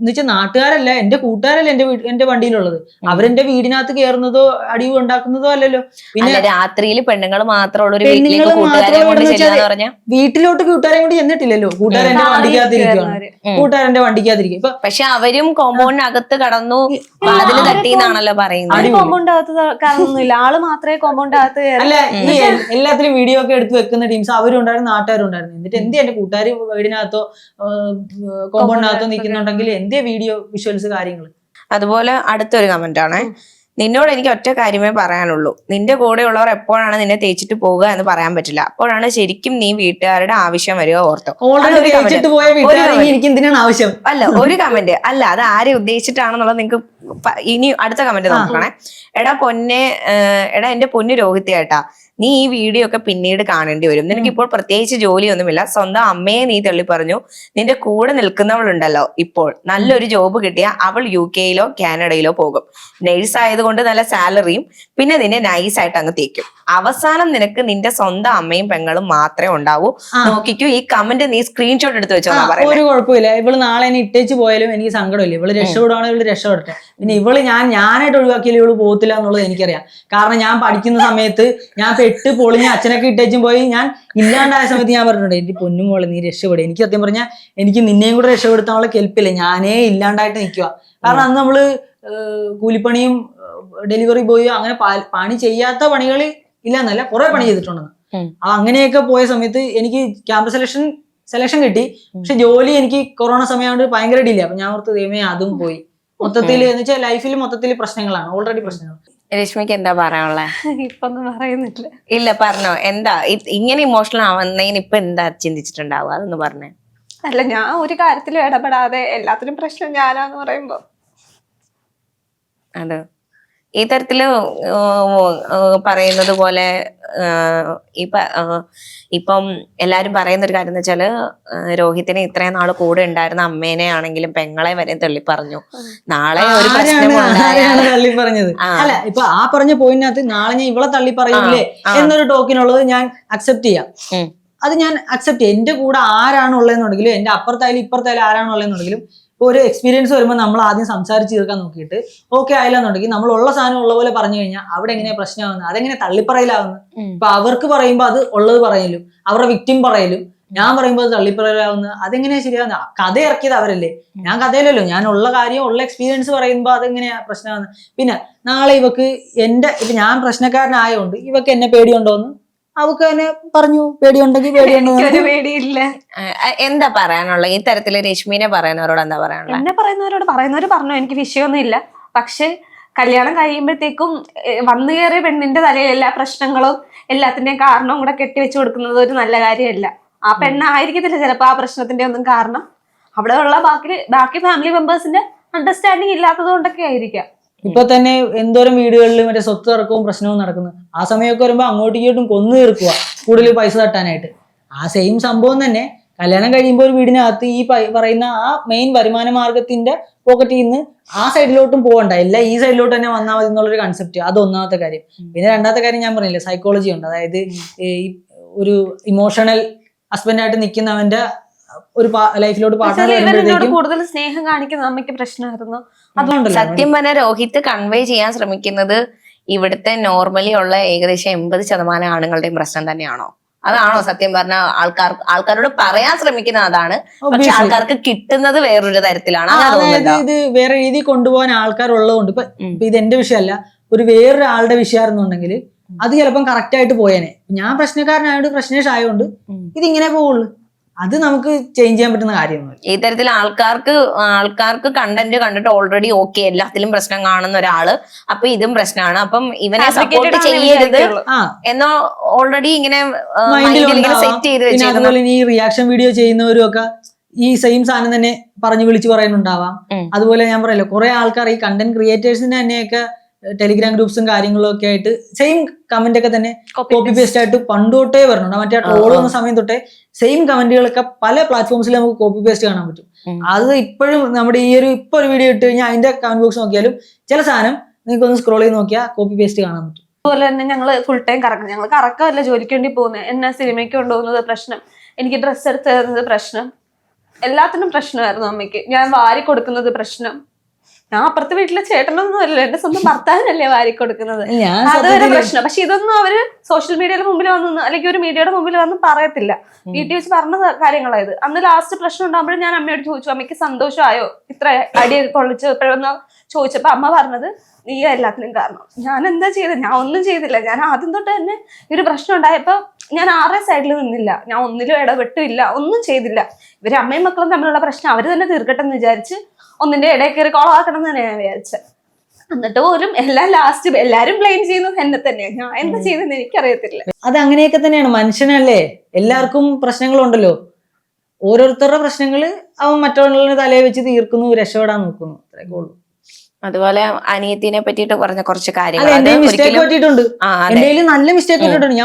എന്ന് വെച്ചാൽ നാട്ടുകാരല്ല, എന്റെ കൂട്ടുകാരല്ല എന്റെ വണ്ടിയിലുള്ളത്. അവരെന്റെ വീടിനകത്ത് കയറുന്നതോ അടിവ് ഉണ്ടാക്കുന്നതോ അല്ലല്ലോ. പിന്നെ രാത്രിയിൽ പെണ്ണുങ്ങൾ മാത്രമുള്ള ഒരു പെണ്ണുങ്ങൾ വീട്ടിലേക്ക് കൂട്ടുകാരെ കൊണ്ട് മാത്രം ചെല്ലാന്ന് പറഞ്ഞാ വീട്ടിലോട്ട് കൂട്ടുകാരെ കൊണ്ട് ചെന്നിട്ടില്ലല്ലോ. കൂട്ടുകാരന്റെ വണ്ടിക്കകത്തിരിക്കുകയാണ്, കൂട്ടുകാരന്റെ വണ്ടിക്കകത്തിരിക്കും. ഇപ്പൊ പക്ഷെ അവരും കോമ്പൗണ്ടിനകത്ത് കടന്നു വാതിൽ തട്ടിന്നാണല്ലോ പറയുന്നത്. കോമ്പൗണ്ട് അകത്ത് കയറുന്നില്ല, ആള് മാത്രമേ കോമ്പൗണ്ട് അകത്ത് കയറി. അല്ല, ഈ എല്ലാത്തിലും വീഡിയോ ഒക്കെ എടുത്ത് വെക്കുന്ന ടീംസ് അവരും ഉണ്ടായിരുന്നു, നാട്ടുകാരും ഉണ്ടായിരുന്നു. എന്നിട്ട് എന്തേ എന്റെ കൂട്ടുകാർ വീടിനകത്തോ കോമ്പൗണ്ടിനകത്തോ നിൽക്കുന്നുണ്ടെങ്കിൽ എന്തേ വീഡിയോ വിഷ്വൽസ് കാര്യങ്ങൾ. അതുപോലെ അടുത്തൊരു കമന്റ് ആണ്, നിന്നോട് എനിക്ക് ഒറ്റ കാര്യമേ പറയാനുള്ളൂ, നിന്റെ കൂടെയുള്ളവർ എപ്പോഴാണ് നിന്നെ തേച്ചിട്ട് പോകുക എന്ന് പറയാൻ പറ്റില്ല, അപ്പോഴാണ് ശരിക്കും നീ വീട്ടുകാരുടെ ആവശ്യം വരിക ഓർത്തോ. ഓൾറെഡി തേച്ചിട്ട് പോയ വീട്ടുകാർ എനിക്ക് എന്തിനാണ് ആവശ്യം? അല്ല, ഒരു കമന്റ് അല്ല, അത് ആരെ ഉദ്ദേശിച്ചിട്ടാണെന്നുള്ളത് നിങ്ങൾക്ക് ഇനി അടുത്ത കമന്റ് നോക്കണേ. എടാ എന്റെ പൊന്നു രോഹിതേട്ടാ, നീ ഈ വീഡിയോ ഒക്കെ പിന്നീട് കാണേണ്ടി വരും. നിനക്ക് ഇപ്പോൾ പ്രത്യേകിച്ച് ജോലിയൊന്നുമില്ല, സ്വന്തം അമ്മയെ നീ തള്ളി പറഞ്ഞു. നിന്റെ കൂടെ നിൽക്കുന്നവളുണ്ടല്ലോ ഇപ്പോൾ, നല്ലൊരു ജോബ് കിട്ടിയ അവൾ UK-യിലോ കാനഡയിലോ പോകും. നഴ്സ് ആയതുകൊണ്ട് നല്ല സാലറിയും, പിന്നെ നിന്നെ നൈസായിട്ട് അങ്ങ് തേക്കും. അവസാനം നിനക്ക് നിന്റെ സ്വന്തം അമ്മയും പെങ്ങളും മാത്രമേ ഉണ്ടാവൂ. നോക്കിക്കൂ, ഈ കമന്റ് നീ സ്ക്രീൻഷോട്ട് എടുത്ത് വെച്ചോന്നാ പറയുന്നത്. ഒരു കുഴപ്പമില്ല, ഇവള് നാളെ എന്നെ ഇട്ടേച്ച് പോയാലും എനിക്ക് സങ്കടമില്ല. ഇവള് രക്ഷപ്പെടുവാണെങ്കിൽ ഇവള് രക്ഷപ്പെടട്ടെ. പിന്നെ ഞാനായിട്ട് ഒഴിവാക്കിയാലും ഇവള് പോകത്തില്ല എന്നുള്ളത് എനിക്കറിയാം. കാരണം ഞാൻ പഠിക്കുന്ന സമയത്ത് ഞാൻ പെട്ട് പൊളിഞ്ഞ് അച്ഛനൊക്കെ ഇട്ടേച്ചും പോയി ഞാൻ ഇല്ലാണ്ടായ സമയത്ത് ഞാൻ പറഞ്ഞിട്ടുണ്ട്, എന്റെ പൊന്നും മോളെ നീ രക്ഷപ്പെടും. എനിക്ക് സത്യം പറഞ്ഞാൽ എനിക്ക് നിന്നെയും കൂടെ രക്ഷപ്പെടുത്താനുള്ള കെൽപ്പില്ല, ഞാനേ ഇല്ലാണ്ടായിട്ട് നിൽക്കുക. കാരണം അന്ന് നമ്മള് കൂലിപ്പണിയും ഡെലിവറി ബോയും അങ്ങനെ പണി ചെയ്യാത്ത പണികൾ ഇല്ല എന്നല്ല, കുറെ പണി ചെയ്തിട്ടുണ്ടെന്ന്. അങ്ങനെയൊക്കെ പോയ സമയത്ത് എനിക്ക് ക്യാമ്പസ് സെലക്ഷൻ കിട്ടി. പക്ഷെ ജോലി എനിക്ക് കൊറോണ സമയമായിട്ട് ഭയങ്കര ഡിലേ. അപ്പൊ ഞാൻ ഓർത്ത് ദൈവമേ അതും പോയി. മൊത്തത്തിൽ എന്ന് വെച്ചാൽ ലൈഫിൽ മൊത്തത്തിൽ പ്രശ്നങ്ങളാണ്, ഓൾറെഡി പ്രശ്നങ്ങൾ. രശ്മിക്ക് എന്താ പറയാനുള്ളത്? ഇപ്പൊ ഒന്നും പറയുന്നില്ല. ഇല്ല, പറഞ്ഞോ. എന്താ ഇങ്ങനെ ഇമോഷണൽ ആവുന്നതിന് ഇപ്പൊ എന്താ ചിന്തിച്ചിട്ടുണ്ടാവുക, അതൊന്ന് പറഞ്ഞേ. അല്ല, ഞാൻ ഒരു കാര്യത്തിലും ഇടപെടാതെ എല്ലാത്തിനും പ്രശ്നം ഞാനാന്ന് പറയുമ്പോ അത് ഈ തരത്തില് പറയുന്നത് പോലെ ഇപ്പം എല്ലാരും പറയുന്ന ഒരു കാര്യം എന്ന് വെച്ചാല്, രോഹിത്തിന് ഇത്രയും നാള് കൂടെ ഉണ്ടായിരുന്ന അമ്മേനെ ആണെങ്കിലും പെങ്ങളെ വരെ തള്ളി പറഞ്ഞു. നാളെ ഒരു പ്രശ്നം തള്ളി പറഞ്ഞത് അല്ല, ഇപ്പൊ ആ പറഞ്ഞ പോയിന്റിനകത്ത് നാളെ ഞാൻ ഇവളെ തള്ളി പറയൂലേ എന്നൊരു ടോക്കിനുള്ളത് ഞാൻ അക്സെപ്റ്റ് ചെയ്യാം. അത് ഞാൻ അക്സെപ്റ്റ് ചെയ്യാം. എന്റെ കൂടെ ആരാണുള്ളതെന്നുണ്ടെങ്കിലും, എന്റെ അപ്പുറത്തായാലും ഇപ്പുറത്തായാലും ആരാണുള്ളതെന്നുണ്ടെങ്കിലും, ഒരു എക്സ്പീരിയൻസ് വരുമ്പോൾ നമ്മൾ ആദ്യം സംസാരിച്ച് തീർക്കാൻ നോക്കിയിട്ട് ഓക്കെ ആയില്ലെന്നുണ്ടെങ്കിൽ നമ്മൾ ഉള്ള സാധനം ഉള്ള പോലെ പറഞ്ഞു കഴിഞ്ഞാൽ അവിടെ എങ്ങനെയാ പ്രശ്നമാകുന്നത്, അതെങ്ങനെ തള്ളിപ്പറയിലാവുന്നത്. ഇപ്പൊ അവർക്ക് പറയുമ്പോൾ അത് ഉള്ളത് പറയലും, അവരുടെ വിക്ടിം പറയലും, ഞാൻ പറയുമ്പോൾ അത് തള്ളിപ്പറയിലാവുന്നത്, അതെങ്ങനെയാ ശരിയാവുന്നത്? കഥ ഇറക്കിയത് അവരല്ലേ, ഞാൻ കഥയിലല്ലോ. ഞാൻ ഉള്ള കാര്യം ഉള്ള എക്സ്പീരിയൻസ് പറയുമ്പോൾ അതെങ്ങനെയാ പ്രശ്നമാകുന്നത്? പിന്നെ നാളെ ഇവക്ക് ഇപ്പൊ ഞാൻ പ്രശ്നക്കാരനായതുകൊണ്ട് ഇവക്ക് എന്നെ പേടിയുണ്ടോന്ന് അവക്ക് തന്നെ പറഞ്ഞു, പേടിയുണ്ടെങ്കിൽ പേടിയില്ല. എന്താ പറയാനുള്ള ഈ തരത്തില് രശ്മിനെ പറയുന്നവരോട് എന്താ പറയാനുള്ള? എന്നെ പറയുന്നവര് പറഞ്ഞു എനിക്ക് വിഷയമൊന്നും ഇല്ല. പക്ഷെ കല്യാണം കഴിയുമ്പോഴത്തേക്കും വന്നു കയറിയ പെണ്ണിന്റെ തലയിൽ എല്ലാ പ്രശ്നങ്ങളും എല്ലാത്തിന്റെയും കാരണവും കൂടെ കെട്ടിവെച്ചു കൊടുക്കുന്നത് ഒരു നല്ല കാര്യമല്ല. ആ പെണ്ണായിരിക്കത്തില്ല ചിലപ്പോ ആ പ്രശ്നത്തിന്റെ ഒന്നും കാരണം. അവിടെ ഉള്ള ബാക്കി ഫാമിലി മെമ്പേഴ്സിന്റെ അണ്ടർസ്റ്റാൻഡിങ് ഇല്ലാത്തത് കൊണ്ടൊക്കെ ആയിരിക്കാം. ഇപ്പൊ തന്നെ എന്തോരം വീടുകളിൽ മറ്റേ സ്വത്ത് തർക്കവും പ്രശ്നവും നടക്കുന്നത്. ആ സമയമൊക്കെ വരുമ്പോ അങ്ങോട്ടും ഇങ്ങോട്ടും കൊന്നു തീർക്കുക കൂടുതൽ പൈസ തട്ടാനായിട്ട്. ആ സെയിം സംഭവം തന്നെ കല്യാണം കഴിയുമ്പോൾ ഒരു വീടിനകത്ത് ഈ പറയുന്ന ആ മെയിൻ വരുമാന മാർഗത്തിന്റെ പോക്കറ്റിൽ നിന്ന് ആ സൈഡിലോട്ടും പോകണ്ട, എല്ലാം ഈ സൈഡിലോട്ട് തന്നെ വന്നാൽ മതി എന്നുള്ളൊരു കൺസെപ്റ്റ്. അത് ഒന്നാമത്തെ കാര്യം. പിന്നെ രണ്ടാമത്തെ കാര്യം ഞാൻ പറഞ്ഞില്ലേ, സൈക്കോളജി ഉണ്ട്. അതായത് ഈ ഒരു ഇമോഷണൽ ഹസ്ബൻഡായിട്ട് നിൽക്കുന്നവന്റെ ഒരു ലൈഫിലോട്ട് പാർട്ട്ണർ കൂടുതൽ സ്നേഹം കാണിക്കുന്ന അമ്മയ്ക്ക് പ്രശ്നമായിരുന്നു. അതുകൊണ്ടല്ലോ സത്യം പറഞ്ഞാൽ രോഹിത് കൺവേ ചെയ്യാൻ ശ്രമിക്കുന്നത് ഇവിടുത്തെ നോർമലി ഉള്ള ഏകദേശം 80% ആണുങ്ങളുടെയും പ്രശ്നം തന്നെയാണോ? അതാണോ സത്യം പറഞ്ഞ ആൾക്കാരോട് പറയാൻ ശ്രമിക്കുന്നത്? അതാണ്. പക്ഷെ ആൾക്കാർക്ക് കിട്ടുന്നത് വേറൊരു തരത്തിലാണ്. അതായത് ഇത് വേറെ രീതിയിൽ കൊണ്ടുപോകാൻ ആൾക്കാരുള്ളതുകൊണ്ട് ഇപ്പൊ ഇത് എന്റെ വിഷയമല്ല, ഒരു വേറൊരാളുടെ വിഷയമായിരുന്നുണ്ടെങ്കിൽ അത് ചിലപ്പം കറക്റ്റ് ആയിട്ട് പോയേനെ. ഞാൻ പ്രശ്നക്കാരനായോണ്ട് പ്രശ്നേഷ് ആയതുകൊണ്ട് ഇതിങ്ങനെ പോവുള്ളൂ. അത് നമുക്ക് ചേഞ്ച് ചെയ്യാൻ പറ്റുന്ന കാര്യമൊന്നും. ഈ തരത്തിൽ ആൾക്കാർക്ക് കണ്ടന്റ് കണ്ടിട്ട് ഓൾറെഡി ഓക്കെ എല്ലാത്തിലും പ്രശ്നം കാണുന്ന ഒരാള് അപ്പൊ ഇതും പ്രശ്നമാണ്, അപ്പം ഇവനെ സപ്പോർട്ട് ചെയ്യരുത് എന്നോ ഓൾറെഡി ഇങ്ങനെ സെറ്റ് ചെയ്ത് വെച്ചിരുന്നു. ഈ റിയാക്ഷൻ വീഡിയോ ചെയ്യുന്നവരും ഒക്കെ ഈ സെയിം സാധനം തന്നെ പറഞ്ഞു വിളിച്ചു പറയുന്നുണ്ടാവാം. അതുപോലെ ഞാൻ പറയല്ലോ, കുറെ ആൾക്കാർ ഈ കണ്ടന്റ് ക്രിയേറ്റേഴ്സിന്റെ തന്നെയൊക്കെ ടെലിഗ്രാം ഗ്രൂപ്പ്സും കാര്യങ്ങളും ഒക്കെ ആയിട്ട് സെയിം കമന്റ് ഒക്കെ തന്നെ കോപ്പി പേസ്റ്റ് ആയിട്ട് പണ്ട് തൊട്ടേ വരണുണ്ട്. മറ്റേ ട്രോൾ വന്ന സമയം തൊട്ടേ സെയിം കമന്റുകളൊക്കെ പല പ്ലാറ്റ്ഫോംസിൽ നമുക്ക് കോപ്പി പേസ്റ്റ് കാണാൻ പറ്റും. അത് ഇപ്പോഴും നമ്മുടെ ഈ ഒരു ഒരു വീഡിയോ ഇട്ട് കഴിഞ്ഞാൽ അതിന്റെ കമന്റ് ബോക്സ് നോക്കിയാലും ചില സാധനം നിങ്ങൾക്ക് ഒന്ന് സ്ക്രോൾ ചെയ്ത് നോക്കിയാൽ കോപ്പി പേസ്റ്റ് കാണാൻ പറ്റും. അതുപോലെ തന്നെ ഞങ്ങള് ഫുൾ ടൈം കറങ്ങും. ഞങ്ങൾ കറക്കമല്ല ജോലിക്ക് വേണ്ടി പോകുന്നത്. എന്നെ സിനിമയ്ക്ക് കൊണ്ടുപോകുന്നത് പ്രശ്നം, എനിക്ക് ഡ്രസ്സ് എടുത്ത് തരുന്നത് പ്രശ്നം, എല്ലാത്തിനും പ്രശ്നമായിരുന്നു അമ്മയ്ക്ക്. ഞാൻ വാരി കൊടുക്കുന്നത് പ്രശ്നം. ഞാൻ അപ്പുറത്തെ വീട്ടിലെ ചേട്ടനൊന്നും അല്ല, എന്റെ സ്വന്തം ഭർത്താവിനല്ലേ വാരി കൊടുക്കുന്നത്. ഞാൻ അതൊരു പ്രശ്നം. പക്ഷെ ഇതൊന്നും അവര് സോഷ്യൽ മീഡിയയുടെ മുമ്പിൽ വന്ന് അല്ലെങ്കിൽ ഒരു മീഡിയയുടെ മുമ്പിൽ വന്ന് പറയത്തില്ല. വീട്ടിൽ വെച്ച് പറഞ്ഞ കാര്യങ്ങളായത്. അന്ന് ലാസ്റ്റ് പ്രശ്നം ഉണ്ടാകുമ്പോഴും ഞാൻ അമ്മയോട് ചോദിച്ചു, അമ്മയ്ക്ക് സന്തോഷമായോ ഇത്ര അടി കൊള്ളിച്ചപ്പോഴെന്ന് ചോദിച്ചപ്പോ അമ്മ പറഞ്ഞത്, നീ എല്ലാത്തിനും കാരണം. ഞാൻ എന്താ ചെയ്തത്? ഞാൻ ഒന്നും ചെയ്തില്ല. ഞാൻ ആദ്യം തൊട്ട് തന്നെ ഒരു പ്രശ്നം ഉണ്ടായപ്പോ ഞാൻ ആരുടെ സൈഡിൽ നിന്നില്ല, ഞാൻ ഒന്നിലും ഇടപെട്ടില്ല, ഒന്നും ചെയ്തില്ല. ഇവര് അമ്മയും മക്കളും തമ്മിലുള്ള പ്രശ്നം അവര് തന്നെ തീർക്കട്ടെ എന്ന് വിചാരിച്ച് ഒന്നിന്റെ ഇടയിൽ കയറി കോളാക്കണം എന്ന് തന്നെ ഞാൻ വിചാരിച്ചത്. എന്നിട്ട് പോലും എല്ലാം ലാസ്റ്റ് എല്ലാരും ബ്ലെയിം ചെയ്യുന്നത് എന്നെ തന്നെയാണ്. ഞാൻ എന്താ ചെയ്തെന്ന് എനിക്കറിയത്തില്ല. അത് അങ്ങനെയൊക്കെ തന്നെയാണ്. മനുഷ്യനല്ലേ, എല്ലാവർക്കും പ്രശ്നങ്ങളുണ്ടല്ലോ. ഓരോരുത്തരുടെ പ്രശ്നങ്ങൾ അവൻ മറ്റുള്ളവരുടെ തലയെ വെച്ച് തീർക്കുന്നു, രക്ഷപ്പെടാൻ നോക്കുന്നു, അത്രയൊക്കെ ഉള്ളൂ. അതുപോലെ അനിയത്തിനെ പറ്റിയിട്ട് പറഞ്ഞ കുറച്ച് അല്ല, കാര്യങ്ങൾ എന്റെ മിസ്റ്റേക്ക് പറ്റിയിട്ടുണ്ട്. ആ, അതെ. എന്റെ കയ്യിൽ നല്ല മിസ്റ്റേക്ക് പറ്റിയിട്ടുണ്ട്.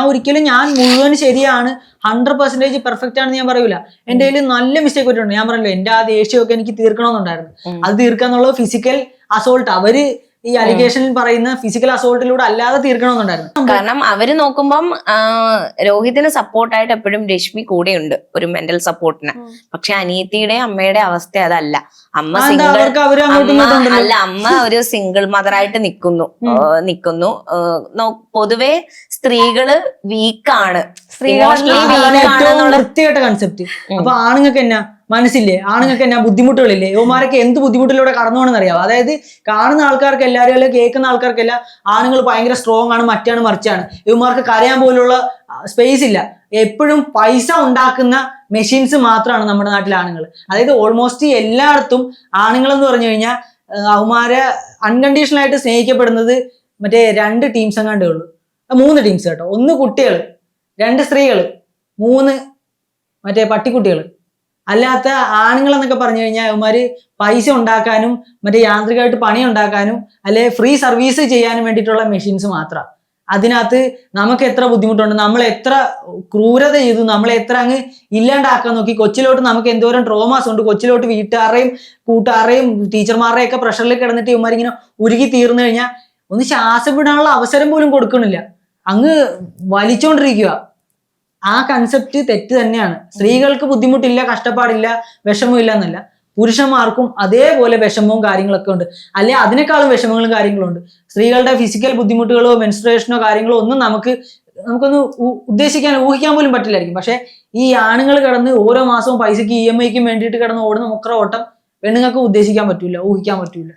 ഞാൻ മുഴുവൻ ശരിയാണ്, 100% പെർഫെക്റ്റ് ആണെന്ന് ഞാൻ പറയൂല. എന്റെ കയ്യിൽ നല്ല മിസ്റ്റേക്ക് പറ്റിയിട്ടുണ്ട്. ഞാൻ പറഞ്ഞല്ലോ, എന്റെ ആ ദേഷ്യമൊക്കെ എനിക്ക് തീർക്കണമെന്നുണ്ടായിരുന്നു. അത് തീർക്കാന്നുള്ളത് ഫിസിക്കൽ അസോൾട്ട്, അവര് ഈ അലിഗേഷനിൽ പറയുന്ന ഫിസിക്കൽ അസോൾട്ടിലൂടെ അല്ലാതെ തീർക്കണമെന്നുണ്ടായിരുന്നു. കാരണം അവര് നോക്കുമ്പം രോഹിതിന് സപ്പോർട്ടായിട്ട് എപ്പോഴും രശ്മി കൂടെയുണ്ട്, ഒരു മെന്റൽ സപ്പോർട്ടിന്. പക്ഷെ അനിയത്തിയുടെ അമ്മയുടെ അവസ്ഥ അതല്ല. അമ്മ സിംഗിൾ അല്ല, അമ്മ ഒരു സിംഗിൾ മദറായിട്ട് നിൽക്കുന്നു. പൊതുവെ സ്ത്രീകള് വീക്കാണ്, വൃത്തിയായിട്ട കൺസെപ്റ്റ്. അപ്പൊ ആണുങ്ങൾക്ക് എന്നാ മനസ്സില്ലേ, ആണുങ്ങൾക്ക് എന്നാ ബുദ്ധിമുട്ടുകളില്ലേ, യുവമാരൊക്കെ എന്ത് ബുദ്ധിമുട്ടിലൂടെ കടന്നു പോകണമെന്ന് അറിയാം. അതായത് കാണുന്ന ആൾക്കാർക്ക് എല്ലാവരും, അല്ലെങ്കിൽ കേൾക്കുന്ന ആൾക്കാർക്കെല്ലാം ആണുങ്ങൾ ഭയങ്കര സ്ട്രോങ് ആണ്, മറ്റാണ് മറിച്ചാണ്. യുവമാർക്ക് കരയാൻ പോലുള്ള സ്പേസ് ഇല്ല. എപ്പോഴും പൈസ ഉണ്ടാക്കുന്ന മെഷീൻസ് മാത്രമാണ് നമ്മുടെ നാട്ടിലെ ആണുങ്ങൾ. അതായത് ഓൾമോസ്റ്റ് എല്ലായിടത്തും ആണുങ്ങൾ എന്ന് പറഞ്ഞു കഴിഞ്ഞാൽ അവന്മാരെ അൺകണ്ടീഷണൽ ആയിട്ട് സ്നേഹിക്കപ്പെടുന്നത് മറ്റേ 2 ടീംസ് എങ്ങാണ്ടേ ഉള്ളൂ. 3 ടീംസ് കേട്ടോ. 1 കുട്ടികൾ, 2 സ്ത്രീകൾ, 3 മറ്റേ പട്ടിക്കുട്ടികൾ. അല്ലാത്ത ആണുങ്ങൾ എന്നൊക്കെ പറഞ്ഞു കഴിഞ്ഞാൽ അവന്മാര് പൈസ ഉണ്ടാക്കാനും മറ്റേ യാന്ത്രികമായിട്ട് പണി ഉണ്ടാക്കാനും അല്ലെ ഫ്രീ സർവീസ് ചെയ്യാനും വേണ്ടിയിട്ടുള്ള മെഷീൻസ് മാത്രമാണ്. അതിനകത്ത് നമുക്ക് എത്ര ബുദ്ധിമുട്ടുണ്ട്, നമ്മൾ എത്ര ക്രൂരത ചെയ്തു, നമ്മളെ എത്ര അങ്ങ് ഇല്ലാണ്ടാക്കാൻ നോക്കി. കൊച്ചിലോട്ട് നമുക്ക് എന്തോരം ട്രോമാസ് ഉണ്ട്. കൊച്ചിലോട്ട് വീട്ടുകാരുടെയും കൂട്ടുകാരുടെയും ടീച്ചർമാരുടെയും ഒക്കെ പ്രഷറിൽ കിടന്നിട്ട് ഇവന്മാരിങ്ങനെ ഉരുകി തീർന്നു കഴിഞ്ഞാൽ ഒന്ന് ശ്വാസം വിടാനുള്ള അവസരം പോലും കൊടുക്കണില്ല, അങ്ങ് വലിച്ചോണ്ടിരിക്കുക. ആ കൺസെപ്റ്റ് തെറ്റ് തന്നെയാണ്. സ്ത്രീകൾക്ക് ബുദ്ധിമുട്ടില്ല, കഷ്ടപ്പാടില്ല, വിഷമമില്ല എന്നല്ല, പുരുഷന്മാർക്കും അതേപോലെ വിഷമവും കാര്യങ്ങളൊക്കെ ഉണ്ട്. അല്ലെ അതിനേക്കാളും വിഷമങ്ങളും കാര്യങ്ങളും ഉണ്ട്. സ്ത്രീകളുടെ ഫിസിക്കൽ ബുദ്ധിമുട്ടുകളോ മെൻസ്ട്രുവേഷനോ കാര്യങ്ങളോ ഒന്നും നമുക്കൊന്ന് ഊഹിക്കാൻ പോലും പറ്റില്ലായിരിക്കും. പക്ഷെ ഈ ആണുങ്ങൾ കിടന്ന് ഓരോ മാസവും പൈസക്ക് EMI ക്കും വേണ്ടിയിട്ട് കിടന്ന് ഓടുന്ന മുക്ര ഓട്ടം പെണ്ണുങ്ങൾക്ക് ഉദ്ദേശിക്കാൻ പറ്റൂല, ഊഹിക്കാൻ പറ്റൂല.